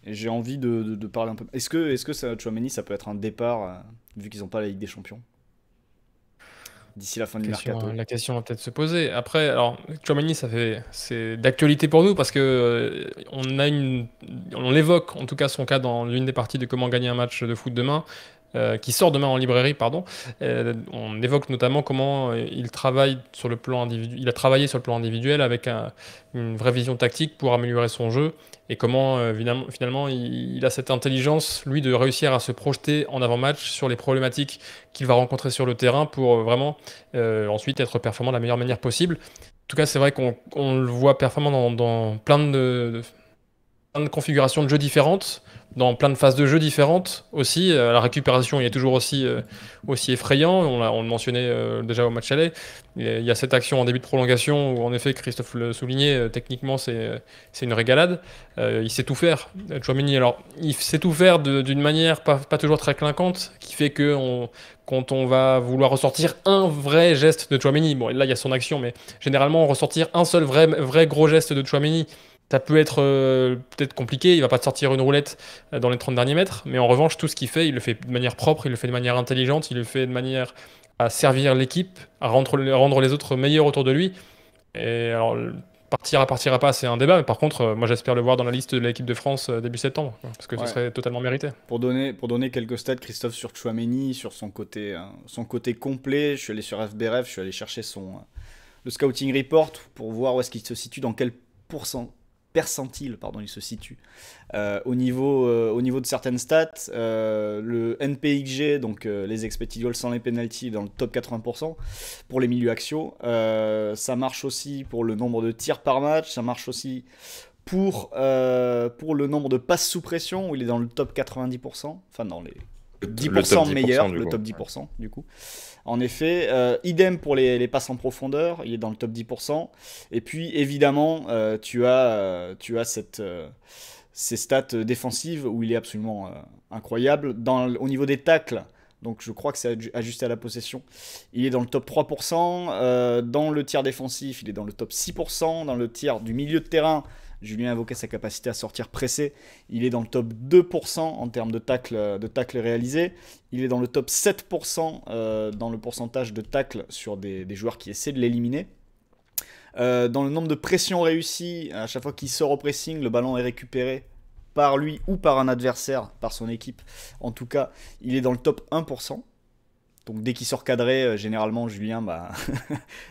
Et j'ai envie de parler un peu. Est-ce que Tchouaméni, ça peut être un départ, vu qu'ils n'ont pas la Ligue des Champions, d'ici la fin du mercato? La question va peut-être se poser. Après, alors, Tchouaméni, c'est d'actualité pour nous parce que on évoque en tout cas son cas dans l'une des parties de comment gagner un match de foot demain, qui sort demain en librairie, pardon. On évoque notamment comment il travaille sur le plan individuel. Il a travaillé sur le plan individuel avec une vraie vision tactique pour améliorer son jeu et comment finalement il a cette intelligence, lui, de réussir à se projeter en avant-match sur les problématiques qu'il va rencontrer sur le terrain pour vraiment ensuite être performant de la meilleure manière possible. En tout cas, c'est vrai qu'on le voit performant dans plein de configurations de jeu différentes, dans plein de phases de jeu différentes aussi. La récupération il est toujours aussi effrayant. On le mentionnait déjà au match aller. Il y a cette action en début de prolongation où, en effet, Christophe le soulignait, techniquement, c'est une régalade. Il sait tout faire, Tchouaméni. Alors, il sait tout faire d'une manière pas toujours très clinquante, qui fait que quand on va vouloir ressortir un vrai geste de Tchouaméni, bon, là, il y a son action, mais généralement, ressortir un seul vrai gros geste de Tchouaméni, ça peut être peut-être compliqué, il va pas te sortir une roulette dans les 30 derniers mètres, mais en revanche, tout ce qu'il fait, il le fait de manière propre, il le fait de manière intelligente, il le fait de manière à servir l'équipe, à rendre les autres meilleurs autour de lui. Et alors, partira pas, c'est un débat, mais par contre, moi j'espère le voir dans la liste de l'équipe de France début septembre, quoi, parce que ce Ouais. serait totalement mérité. Pour donner quelques stats, Christophe, sur Tchouaméni, sur son côté complet, je suis allé sur FBref, je suis allé chercher le scouting report pour voir où est-ce qu'il se situe, dans quel percentile il se situe au niveau de certaines stats. Le NPXG, donc les expected goals sans les penalties, est dans le top 80% pour les milieux axiaux. Ça marche aussi pour le nombre de tirs par match, ça marche aussi pour le nombre de passes sous pression, où il est dans le top 90%, enfin dans les Le 10% top 10% meilleurs, du le coup. top 10% du coup. En effet, idem pour les passes en profondeur, il est dans le top 10%. Et puis évidemment, tu as ces stats défensives où il est absolument incroyable. Au niveau des tacles, donc je crois que c'est ajusté à la possession, il est dans le top 3%. Dans le tir défensif, il est dans le top 6%. Dans le tir du milieu de terrain, Julien évoquait sa capacité à sortir pressé. Il est dans le top 2% en termes de tacles réalisés. Il est dans le top 7% dans le pourcentage de tacles sur des joueurs qui essaient de l'éliminer. Dans le nombre de pressions réussies, à chaque fois qu'il sort au pressing, le ballon est récupéré par lui ou par un adversaire, par son équipe. En tout cas, il est dans le top 1%. Donc dès qu'il sort cadré, généralement Julien,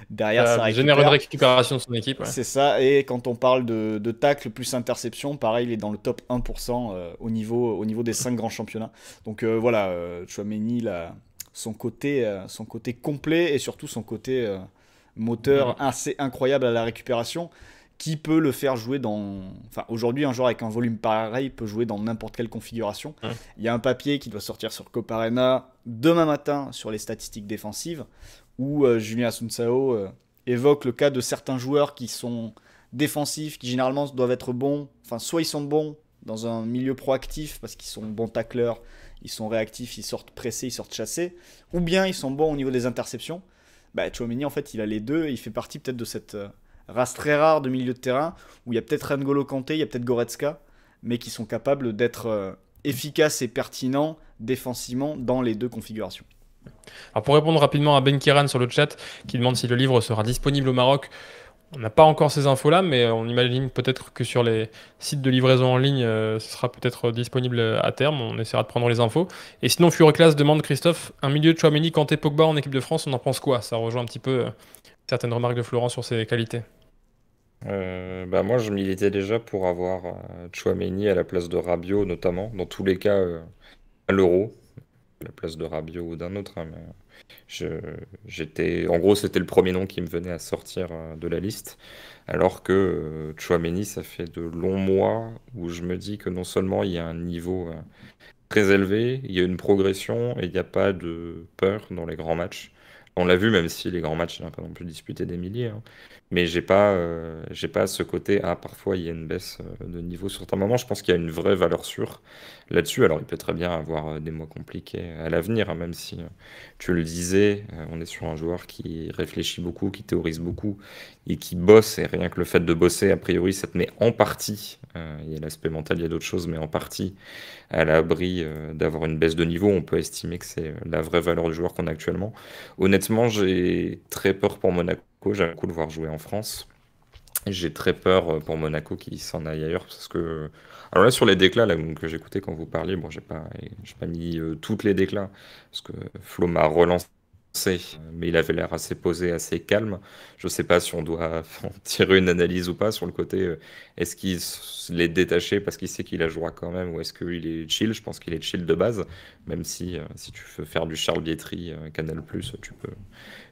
derrière ça génère une récupère. récupération de son équipe. Ouais. C'est ça, et quand on parle de tacle plus interception, pareil, il est dans le top 1% au niveau des 5 grands championnats. Donc voilà, Tchouaméni, son côté complet et surtout son côté moteur assez incroyable à la récupération, qui peut le faire jouer dans... Enfin, aujourd'hui, un joueur avec un volume pareil peut jouer dans n'importe quelle configuration. Il y a un papier qui doit sortir sur Copa Arena demain matin sur les statistiques défensives, où Julien Asuncao évoque le cas de certains joueurs qui sont défensifs, qui généralement doivent être bons. Enfin, soit ils sont bons dans un milieu proactif, parce qu'ils sont bons tacleurs, ils sont réactifs, ils sortent pressés, ils sortent chassés, ou bien ils sont bons au niveau des interceptions. Tchouaméni, en fait, il a les deux, et il fait partie peut-être de cette... race très rare de milieu de terrain, où il y a peut-être N'Golo Kanté, il y a peut-être Goretzka, mais qui sont capables d'être efficaces et pertinents défensivement dans les deux configurations. Alors pour répondre rapidement à Ben Kiran sur le chat, qui demande si le livre sera disponible au Maroc, on n'a pas encore ces infos-là, mais on imagine peut-être que sur les sites de livraison en ligne, ce sera peut-être disponible à terme. On essaiera de prendre les infos. Et sinon, Fureclass demande, Christophe, un milieu de Tchouaméni, Kanté, Pogba en équipe de France, on en pense quoi? Ça rejoint un petit peu certaines remarques de Florent sur ses qualités. Moi, je militais déjà pour avoir Tchouaméni à la place de Rabiot, notamment, dans tous les cas, à l'Euro, à la place de Rabiot ou d'un autre. Mais en gros, c'était le premier nom qui me venait à sortir de la liste, alors que Tchouaméni, ça fait de longs mois où je me dis que non seulement il y a un niveau très élevé, il y a une progression et il n'y a pas de peur dans les grands matchs. On l'a vu, même si les grands matchs, il n'a pas non plus disputé des milliers, hein. Mais j'ai pas ce côté, parfois il y a une baisse de niveau sur certains moments. Je pense qu'il y a une vraie valeur sûre là-dessus. Alors il peut très bien avoir des mois compliqués à l'avenir, hein, même si tu le disais, on est sur un joueur qui réfléchit beaucoup, qui théorise beaucoup et qui bosse. Et rien que le fait de bosser, a priori, ça te met en partie, il y a l'aspect mental, il y a d'autres choses, mais en partie à l'abri d'avoir une baisse de niveau. On peut estimer que c'est la vraie valeur du joueur qu'on a actuellement. Honnêtement, j'ai très peur pour Monaco. J'aime beaucoup le voir jouer en France. J'ai très peur pour Monaco qui s'en aille ailleurs parce que... Alors là, sur les déclats là, que j'écoutais quand vous parliez, bon, j'ai pas mis toutes les déclats parce que Flo m'a relancé, mais il avait l'air assez posé, assez calme. Je sais pas si on doit en tirer une analyse ou pas sur le côté est-ce qu'il l'est détaché parce qu'il sait qu'il la jouera quand même ou est-ce qu'il est chill. Je pense qu'il est chill de base, même si tu veux faire du Charles Bietri, Canal+,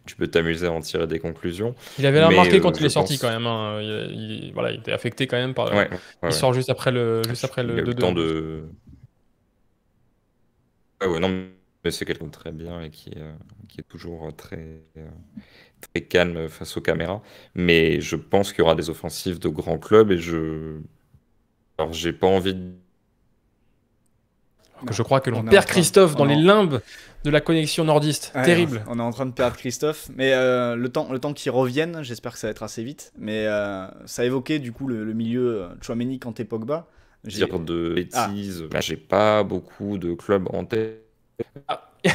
tu peux t'amuser à en tirer des conclusions. Il avait l'air Mais, marqué quand il est je sorti pense- quand même, hein. Voilà, il était affecté quand même par. Ouais, Il ouais. sort juste après le Il a eu 2-2. le temps de... Ouais, non, mais c'est quelqu'un de très bien et qui est toujours très calme face aux caméras. Mais je pense qu'il y aura des offensives de grands clubs Alors, j'ai pas envie de... Que je crois que l'on On est en perd train- Christophe dans on les en- limbes de la connexion nordiste. Ouais, Terrible. On est en train de perdre Christophe, mais le temps qu'il revienne, j'espère que ça va être assez vite. Mais ça a évoqué du coup le milieu Tchouaméni, Kanté, Pogba. dire de bêtises. Là, j'ai pas beaucoup de clubs en tête.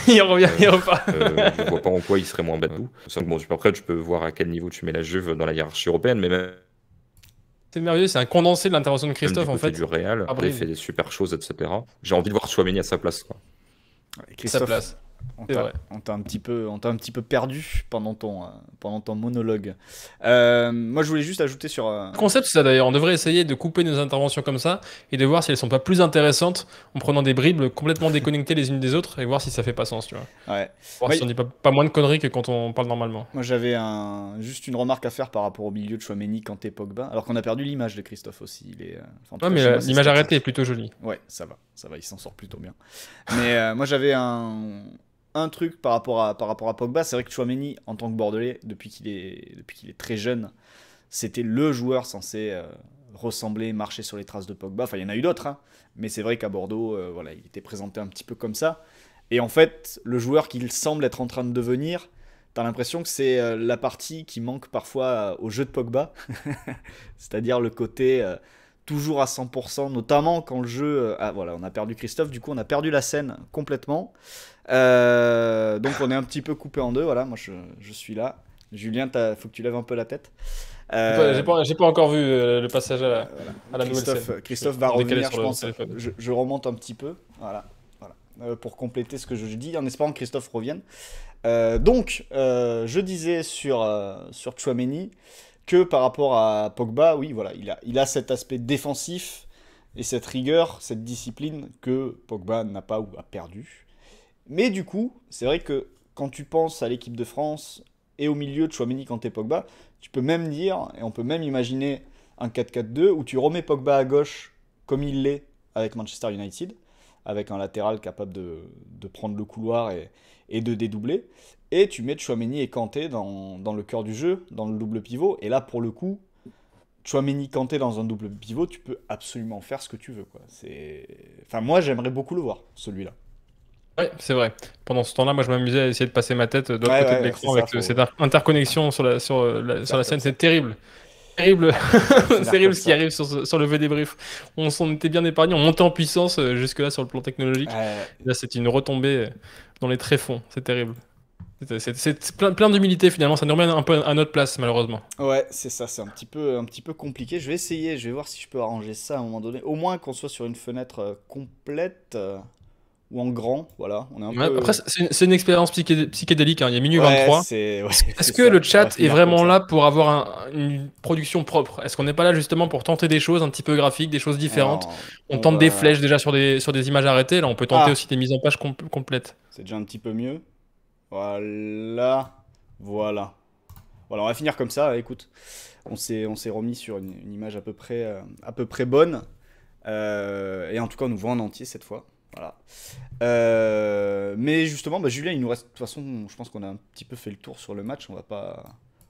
Il revient, il repart. Je vois pas en quoi il serait moins bête. Bon, après, tu peux voir à quel niveau tu mets la Juve dans la hiérarchie européenne, mais même C'est merveilleux, c'est un condensé de l'intervention de du Christophe en côté fait. du Real, Ah, il bref. fait des super choses, etc. J'ai envie de voir Tchouaméni à sa place, quoi. Ouais, Sa Christophe, place. C'est vrai. on t'a un petit peu perdu pendant ton monologue. Moi, je voulais juste ajouter sur. Le concept, c'est ça d'ailleurs. On devrait essayer de couper nos interventions comme ça et de voir si elles sont pas plus intéressantes en prenant des bribes complètement déconnectées les unes des autres et voir si ça fait pas sens, tu vois. Ouais. Voir Ouais. si on dit pas moins de conneries que quand on parle normalement. Moi, j'avais juste une remarque à faire par rapport au milieu de Tchouaméni, Kanté, Pogba. Alors qu'on a perdu l'image de Christophe aussi. Il est. Enfin, en tout Ouais, cas, mais chez moi, c'est l'image statique. arrêtée est plutôt jolie. Ouais, ça va, il s'en sort plutôt bien. Mais moi j'avais un truc par rapport à Pogba, c'est vrai que Tchouaméni en tant que Bordelais, depuis qu'il est très jeune, c'était le joueur censé ressembler, marcher sur les traces de Pogba. Enfin, il y en a eu d'autres, hein, mais c'est vrai qu'à Bordeaux, voilà, il était présenté un petit peu comme ça. Et en fait, le joueur qu'il semble être en train de devenir, t'as l'impression que c'est la partie qui manque parfois au jeu de Pogba, c'est-à-dire le côté toujours à 100%, notamment quand le jeu... ah voilà, on a perdu Christophe, du coup on a perdu la scène complètement. Donc on est un petit peu coupé en deux, voilà, moi je suis là. Julien, faut que tu lèves un peu la tête. J'ai Euh, pas encore vu le passage voilà. à la nouvelle scène. Je Christophe va suis décalé revenir, sur je le pense. téléphone. Je remonte un petit peu, voilà, voilà. Pour compléter ce que je dis, en espérant que Christophe revienne. Je disais sur Tchouaméni que par rapport à Pogba, oui, voilà, il a cet aspect défensif et cette rigueur, cette discipline que Pogba n'a pas ou a perdu. Mais du coup, c'est vrai que quand tu penses à l'équipe de France et au milieu de Tchouaméni, Kanté, Pogba, tu peux même dire, et on peut même imaginer un 4-4-2 où tu remets Pogba à gauche comme il l'est avec Manchester United, avec un latéral capable de prendre le couloir et de dédoubler. Et tu mets Tchouaméni et Kanté dans le cœur du jeu, dans le double pivot. Et là, pour le coup, Tchouaméni Kanté dans un double pivot, tu peux absolument faire ce que tu veux, quoi. Enfin, moi, j'aimerais beaucoup le voir, celui-là. Ouais, c'est vrai. Pendant ce temps-là, moi, je m'amusais à essayer de passer ma tête de l'autre Ouais, côté de ouais, c'est l'écran ça, avec faut cette interconnexion sur faire la comme scène. ça. C'est terrible. Terrible. Faut C'est faire comme terrible ce qui ça. arrive sur le V-débrief. On s'en était bien épargné. On montait en puissance jusque-là sur le plan technologique. Ouais, Là, c'est une retombée dans les tréfonds. C'est terrible. C'est plein d'humilité finalement. Ça nous remet un peu à notre place, malheureusement. ouais, c'est ça, c'est un petit peu compliqué. Je vais essayer, je vais voir si je peux arranger ça à un moment donné. Au moins qu'on soit sur une fenêtre complète ou en grand, voilà. On est un Ouais, après, peu. c'est une expérience psychédélique, hein. Il est minuit Ouais, 23. ouais, Est-ce c'est que le ça. On va chat est finir comme vraiment ça. là pour avoir une production propre? Est-ce qu'on n'est pas là justement pour tenter des choses un petit peu graphiques, des choses différentes? Alors, On on tente des va. flèches déjà sur des images arrêtées. Là, on peut tenter Ah, aussi des mises en page complètes. c'est déjà un petit peu mieux. Voilà, voilà. Voilà, on va finir comme ça. Écoute, on s'est remis sur une image à peu près bonne. Et en tout cas, on nous voit en entier cette fois. Voilà. Mais justement, bah, Julien, il nous reste. De toute façon, je pense qu'on a un petit peu fait le tour sur le match. On Ouais, va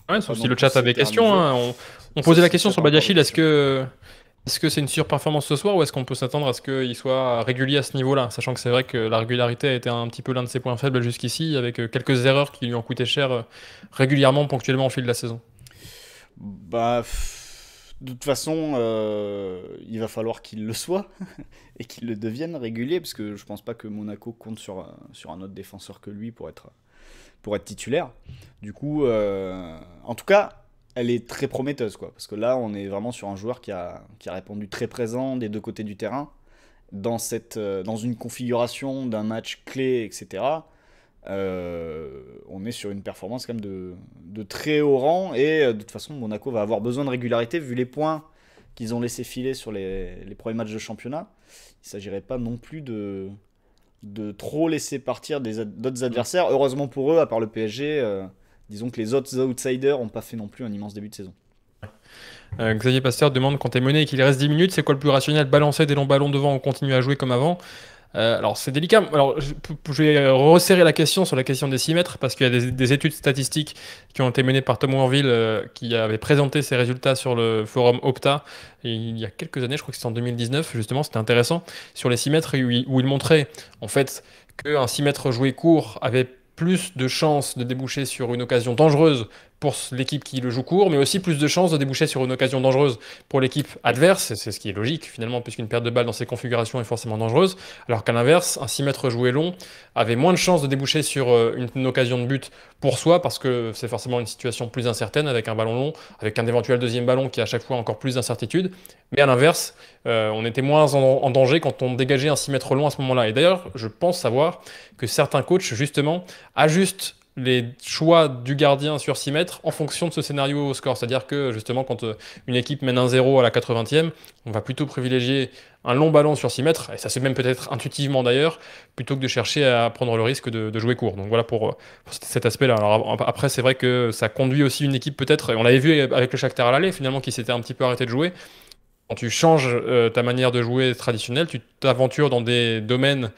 pas sauf si non le plus chat avait question, s'éterniser. hein. On Sauf posait la si le question chat sur a encore des Badiachil. questions. Est-ce que c'est une surperformance ce soir ou est-ce qu'on peut s'attendre à ce qu'il soit régulier à ce niveau-là? Sachant que c'est vrai que la régularité a été un petit peu l'un de ses points faibles jusqu'ici, avec quelques erreurs qui lui ont coûté cher régulièrement, ponctuellement au fil de la saison. De toute façon, il va falloir qu'il le soit et qu'il le devienne régulier, parce que je pense pas que Monaco compte sur un autre défenseur que lui pour être titulaire. Du coup, en tout cas, elle est très prometteuse, quoi, parce que là, on est vraiment sur un joueur qui a répondu très présent des deux côtés du terrain, dans une configuration d'un match clé, etc. On est sur une performance quand même de très haut rang et de toute façon Monaco va avoir besoin de régularité vu les points qu'ils ont laissé filer sur les premiers matchs de championnat. Il ne s'agirait pas non plus de trop laisser partir d'autres adversaires. Heureusement pour eux, à part le PSG, disons que les autres outsiders n'ont pas fait non plus un immense début de saison. Xavier Pasteur demande quand t'es mené et qu'il reste 10 minutes, c'est quoi le plus rationnel? Balancer des longs ballons devant ou continuer à jouer comme avant? Alors c'est délicat. Alors je vais resserrer la question sur la question des 6 mètres parce qu'il y a des études statistiques qui ont été menées par Tom Worville qui avait présenté ses résultats sur le forum Opta il y a quelques années, je crois que c'était en 2019 justement, c'était intéressant, sur les 6 mètres où il montrait en fait qu'un 6 mètres joué court avait plus de chances de déboucher sur une occasion dangereuse pour l'équipe qui le joue court, mais aussi plus de chances de déboucher sur une occasion dangereuse pour l'équipe adverse. C'est ce qui est logique finalement, puisqu'une perte de balle dans ces configurations est forcément dangereuse. Alors qu'à l'inverse, un 6 mètres joué long avait moins de chances de déboucher sur une occasion de but pour soi, parce que c'est forcément une situation plus incertaine avec un ballon long, avec un éventuel deuxième ballon qui a à chaque fois encore plus d'incertitude. Mais à l'inverse, on était moins en danger quand on dégageait un 6 mètres long à ce moment-là. Et d'ailleurs, je pense savoir que certains coachs, justement, ajustent les choix du gardien sur 6 mètres en fonction de ce scénario au score. C'est-à-dire que justement, quand une équipe mène 1-0 à la 80e, on va plutôt privilégier un long ballon sur 6 mètres, et ça se fait même peut-être intuitivement d'ailleurs, plutôt que de chercher à prendre le risque de jouer court. Donc voilà pour cet aspect-là. Alors après, c'est vrai que ça conduit aussi une équipe peut-être, et on l'avait vu avec le Shakhtar à l'aller finalement, qui s'était un petit peu arrêté de jouer. Quand tu changes ta manière de jouer traditionnelle, tu t'aventures dans des domaines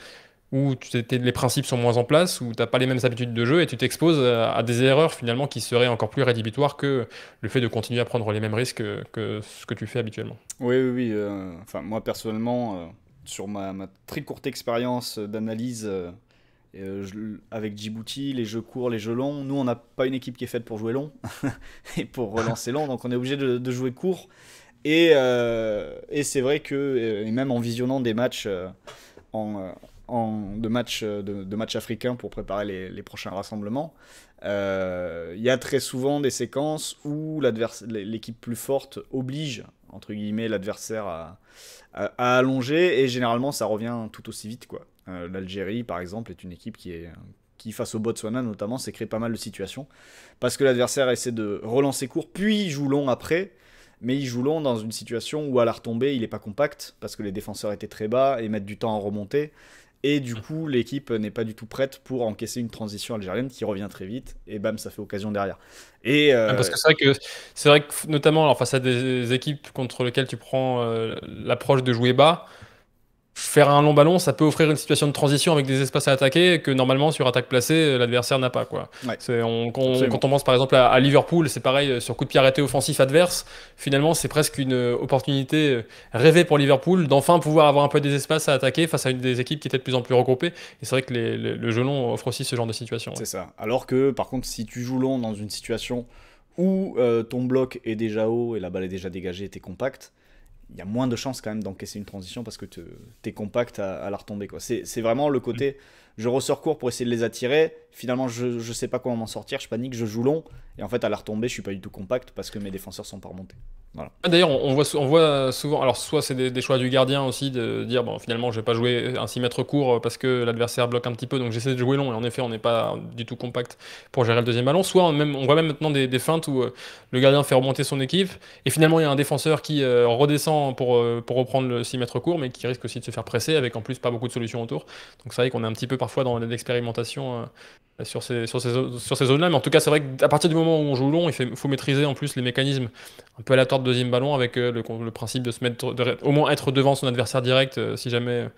où les principes sont moins en place, où tu n'as pas les mêmes habitudes de jeu et tu t'exposes à des erreurs finalement qui seraient encore plus rédhibitoires que le fait de continuer à prendre les mêmes risques que ce que tu fais habituellement. Oui, oui, oui. Enfin, moi personnellement, sur ma très courte expérience d'analyse avec Djibouti, les jeux courts, les jeux longs, nous on n'a pas une équipe qui est faite pour jouer long et pour relancer long, donc on est obligé de jouer court. Et c'est vrai que, et même en visionnant des matchs en, de matchs africains pour préparer les prochains rassemblements, il y a très souvent des séquences où l'équipe plus forte oblige, entre guillemets, l'adversaire à allonger, et généralement ça revient tout aussi vite, quoi. L'Algérie, par exemple, est une équipe qui, face au Botswana notamment, s'est créé pas mal de situations, parce que l'adversaire essaie de relancer court, puis joue long après, mais il joue long dans une situation où à la retombée, il n'est pas compact, parce que les défenseurs étaient très bas et mettent du temps à remonter, et du coup, l'équipe n'est pas du tout prête pour encaisser une transition algérienne qui revient très vite, et bam, ça fait occasion derrière. Et Parce que c'est vrai que notamment alors, face à des équipes contre lesquelles tu prends l'approche de jouer bas, faire un long ballon, ça peut offrir une situation de transition avec des espaces à attaquer que normalement sur attaque placée, l'adversaire n'a pas, quoi. Ouais, Quand on pense par exemple à Liverpool, c'est pareil, sur coup de pied arrêté offensif adverse, finalement c'est presque une opportunité rêvée pour Liverpool d'enfin pouvoir avoir un peu des espaces à attaquer face à des équipes qui étaient de plus en plus regroupées. Et c'est vrai que le jeu long offre aussi ce genre de situation. c'est ça. Alors que, par contre, si tu joues long dans une situation où ton bloc est déjà haut et la balle est déjà dégagée et t'es compact, il y a moins de chances quand même d'encaisser une transition parce que t'es compact à la retomber, quoi. C'est vraiment le côté, je ressors court pour essayer de les attirer, finalement je sais pas comment m'en sortir, je panique, je joue long, et en fait à la retomber je suis pas du tout compact parce que mes défenseurs sont pas remontés. Voilà. D'ailleurs, on voit souvent, alors soit c'est des choix du gardien aussi de dire bon finalement je vais pas jouer un 6 mètres court parce que l'adversaire bloque un petit peu, donc j'essaie de jouer long, et en effet on n'est pas du tout compact pour gérer le deuxième ballon. Soit on voit même maintenant des feintes où le gardien fait remonter son équipe et finalement il y a un défenseur qui redescend pour reprendre le 6 mètres court, mais qui risque aussi de se faire presser avec en plus pas beaucoup de solutions autour. Donc c'est vrai qu'on est un petit peu parfois dans l'expérimentation sur ces zones-là, mais en tout cas c'est vrai qu'à partir du moment où on joue long, il faut maîtriser en plus les mécanismes un peu aléatoires de deuxième ballon avec le principe de se mettre, au moins être devant son adversaire direct si jamais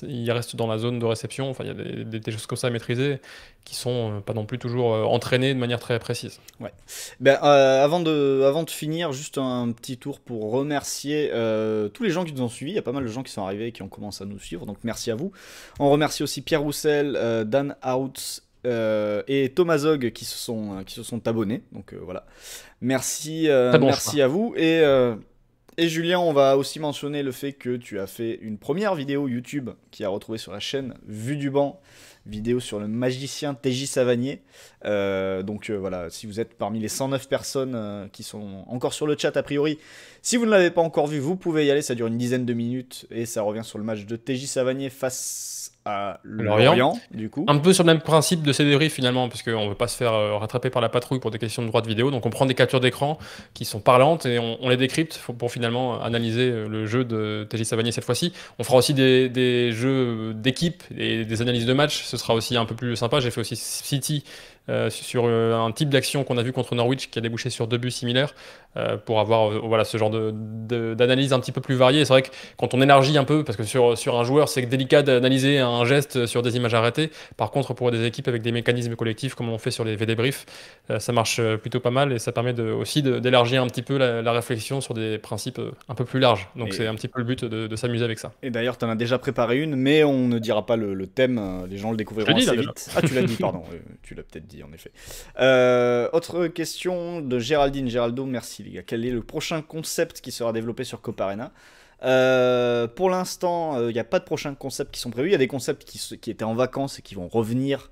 il reste dans la zone de réception. Enfin, il y a des choses comme ça à maîtriser qui sont pas non plus toujours entraînées de manière très précise. Ouais. Ben, avant de finir, juste un petit tour pour remercier tous les gens qui nous ont suivis. Il y a pas mal de gens qui sont arrivés et qui ont commencé à nous suivre, donc merci à vous. On remercie aussi Pierre Roussel, Dan Outs et Thomas Zog qui se sont abonnés. Donc voilà. Merci, merci à vous. Et Julien, on va aussi mentionner le fait que tu as fait une première vidéo YouTube qui a retrouvé sur la chaîne Vue du Banc, vidéo sur le magicien TJ Savanier. Donc voilà, si vous êtes parmi les 109 personnes qui sont encore sur le chat a priori, si vous ne l'avez pas encore vu, vous pouvez y aller, ça dure une dizaine de minutes et ça revient sur le match de TJ Savanier face à Lorient, du coup. Un peu sur le même principe de ces débriefs finalement, parce qu'on ne veut pas se faire rattraper par la patrouille pour des questions de droit de vidéo, donc on prend des captures d'écran qui sont parlantes et on les décrypte pour finalement analyser le jeu de TJ Savanier cette fois-ci. On fera aussi des jeux d'équipe et des analyses de match, ce sera aussi un peu plus sympa. J'ai fait aussi City sur un type d'action qu'on a vu contre Norwich qui a débouché sur 2 buts similaires pour avoir voilà, ce genre d'analyse un petit peu plus variée. C'est vrai que quand on élargit un peu, parce que sur un joueur c'est délicat d'analyser un geste sur des images arrêtées, par contre pour des équipes avec des mécanismes collectifs comme on fait sur les VD-briefs, ça marche plutôt pas mal et ça permet aussi d'élargir un petit peu la réflexion sur des principes un peu plus larges. Donc c'est un petit peu le but de s'amuser avec ça. Et d'ailleurs tu en as déjà préparé une, mais on ne dira pas le thème, les gens le découvriront assez vite. Ah, tu l'as dit, pardon, tu l'as peut-être dit en effet. Autre question de Géraldine. Géraldo, merci les gars. Quel est le prochain concept qui sera développé sur Coparena? Pour l'instant, il n'y a pas de prochains concepts qui sont prévus. Il y a des concepts qui étaient en vacances et qui vont revenir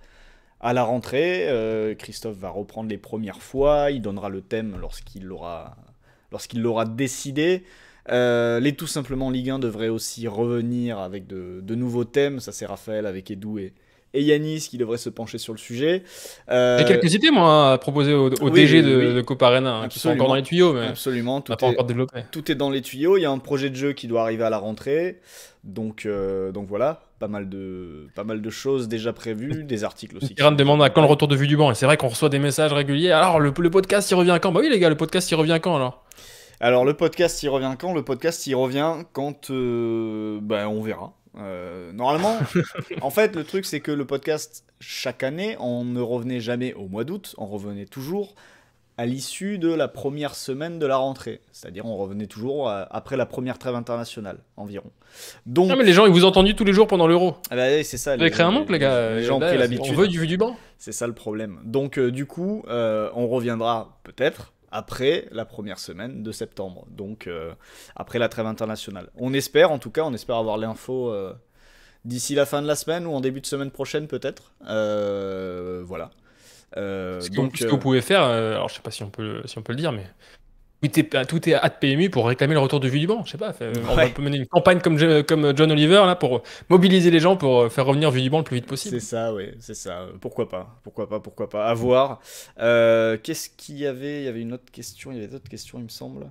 à la rentrée. Christophe va reprendre les premières fois. Il donnera le thème lorsqu'il l'aura décidé. Les Tout Simplement Ligue 1 devraient aussi revenir avec de nouveaux thèmes. Ça, c'est Raphaël avec Edou et Yanis qui devrait se pencher sur le sujet. J'ai quelques idées, moi, à proposer au DG de Coparena, qui sont encore dans les tuyaux, mais absolument, on n'a pas encore développé. Tout est dans les tuyaux. Il y a un projet de jeu qui doit arriver à la rentrée. Donc voilà, pas mal de choses déjà prévues, des articles aussi. Kieran demande à quand le retour de Vue du Banc. Et c'est vrai qu'on reçoit des messages réguliers. Alors, le podcast, il revient quand? Bah oui, les gars, le podcast, il revient quand alors? Alors, le podcast, il revient quand? Le podcast, il revient quand on verra. Normalement, en fait, le truc c'est que le podcast, chaque année, on ne revenait jamais au mois d'août, on revenait toujours à l'issue de la première semaine de la rentrée. C'est-à-dire, on revenait toujours après la première trêve internationale, environ. Donc, mais les gens, ils vous ont entendu tous les jours pendant l'Euro. Ah bah, c'est ça. Vous avez créé un manque, les gars. Les gens ont pris l'habitude. On veut du Vue du Banc. C'est ça le problème. Donc, du coup, on reviendra peut-être après la première semaine de septembre, donc après la trêve internationale. On espère avoir l'info d'ici la fin de la semaine ou en début de semaine prochaine peut-être. Voilà. Ce que vous pouvez faire, alors je sais pas si on peut le dire, mais tout est à PMU pour réclamer le retour de Vue du banc. Je sais pas, on peut mener une campagne comme John Oliver là pour mobiliser les gens pour faire revenir Vue du banc le plus vite possible. C'est ça, oui, c'est ça. Pourquoi pas. À voir. Qu'est-ce qu'il y avait? Il y avait une autre question. Il y avait d'autres questions, il me semble.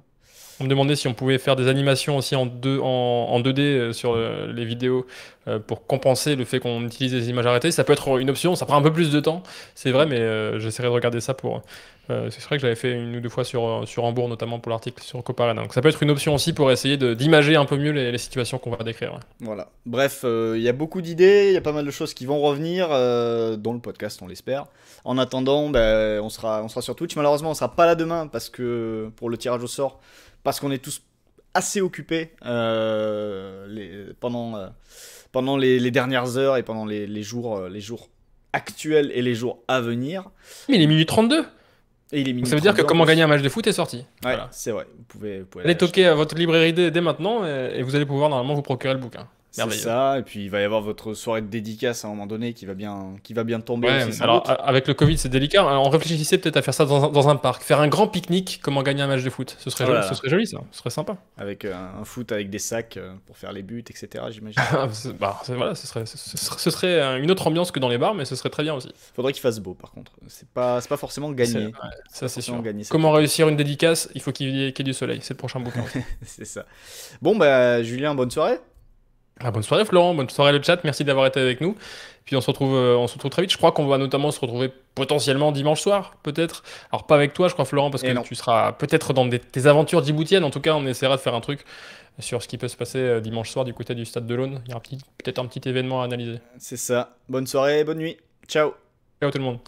On me demandait si on pouvait faire des animations aussi en 2D sur les vidéos pour compenser le fait qu'on utilise des images arrêtées. Ça peut être une option, ça prend un peu plus de temps, c'est vrai, mais j'essaierai de regarder ça pour. C'est vrai que j'avais fait une ou deux fois sur Hambourg, notamment pour l'article sur Coparena. Donc ça peut être une option aussi pour essayer d'imager un peu mieux les situations qu'on va décrire. Ouais. Voilà. Bref, il y a beaucoup d'idées, il y a pas mal de choses qui vont revenir dans le podcast, on l'espère. En attendant, on sera sur Twitch. Malheureusement, on sera pas là demain parce que pour le tirage au sort, parce qu'on est tous assez occupés pendant les dernières heures et pendant les jours actuels et les jours à venir. Mais il est minuit 32. Et il est minuit ça veut dire que 32, comment gagner un match de foot est sorti. Ouais, voilà. C'est vrai. Vous pouvez allez toquer à votre librairie dès maintenant et vous allez pouvoir normalement vous procurer le bouquin. C'est ça, et puis il va y avoir votre soirée de dédicace à un moment donné qui va bien tomber. Ouais, aussi, alors avec le Covid c'est délicat, on réfléchissait peut-être à faire ça dans un parc, faire un grand pique-nique, comment gagner un match de foot, ce serait joli ça, ce serait sympa. Avec un foot avec des sacs pour faire les buts, etc. j'imagine. Voilà, ce serait une autre ambiance que dans les bars, mais ce serait très bien aussi. Faudrait qu'il fasse beau par contre, c'est pas forcément gagné. Ça c'est sûr. Comment réussir une dédicace, il faut qu'il y ait du soleil, c'est le prochain bouquin. C'est ça. Bon Julien, bonne soirée. Bonne soirée Florent, bonne soirée le chat, merci d'avoir été avec nous. Puis on se retrouve très vite. Je crois qu'on va notamment se retrouver potentiellement dimanche soir, peut-être. Alors pas avec toi, je crois Florent, parce que tu seras peut-être dans tes aventures djiboutiennes. En tout cas, on essaiera de faire un truc sur ce qui peut se passer dimanche soir du côté du stade de l'Aune. Il y aura peut-être un petit événement à analyser. C'est ça. Bonne soirée, bonne nuit. Ciao. Ciao tout le monde.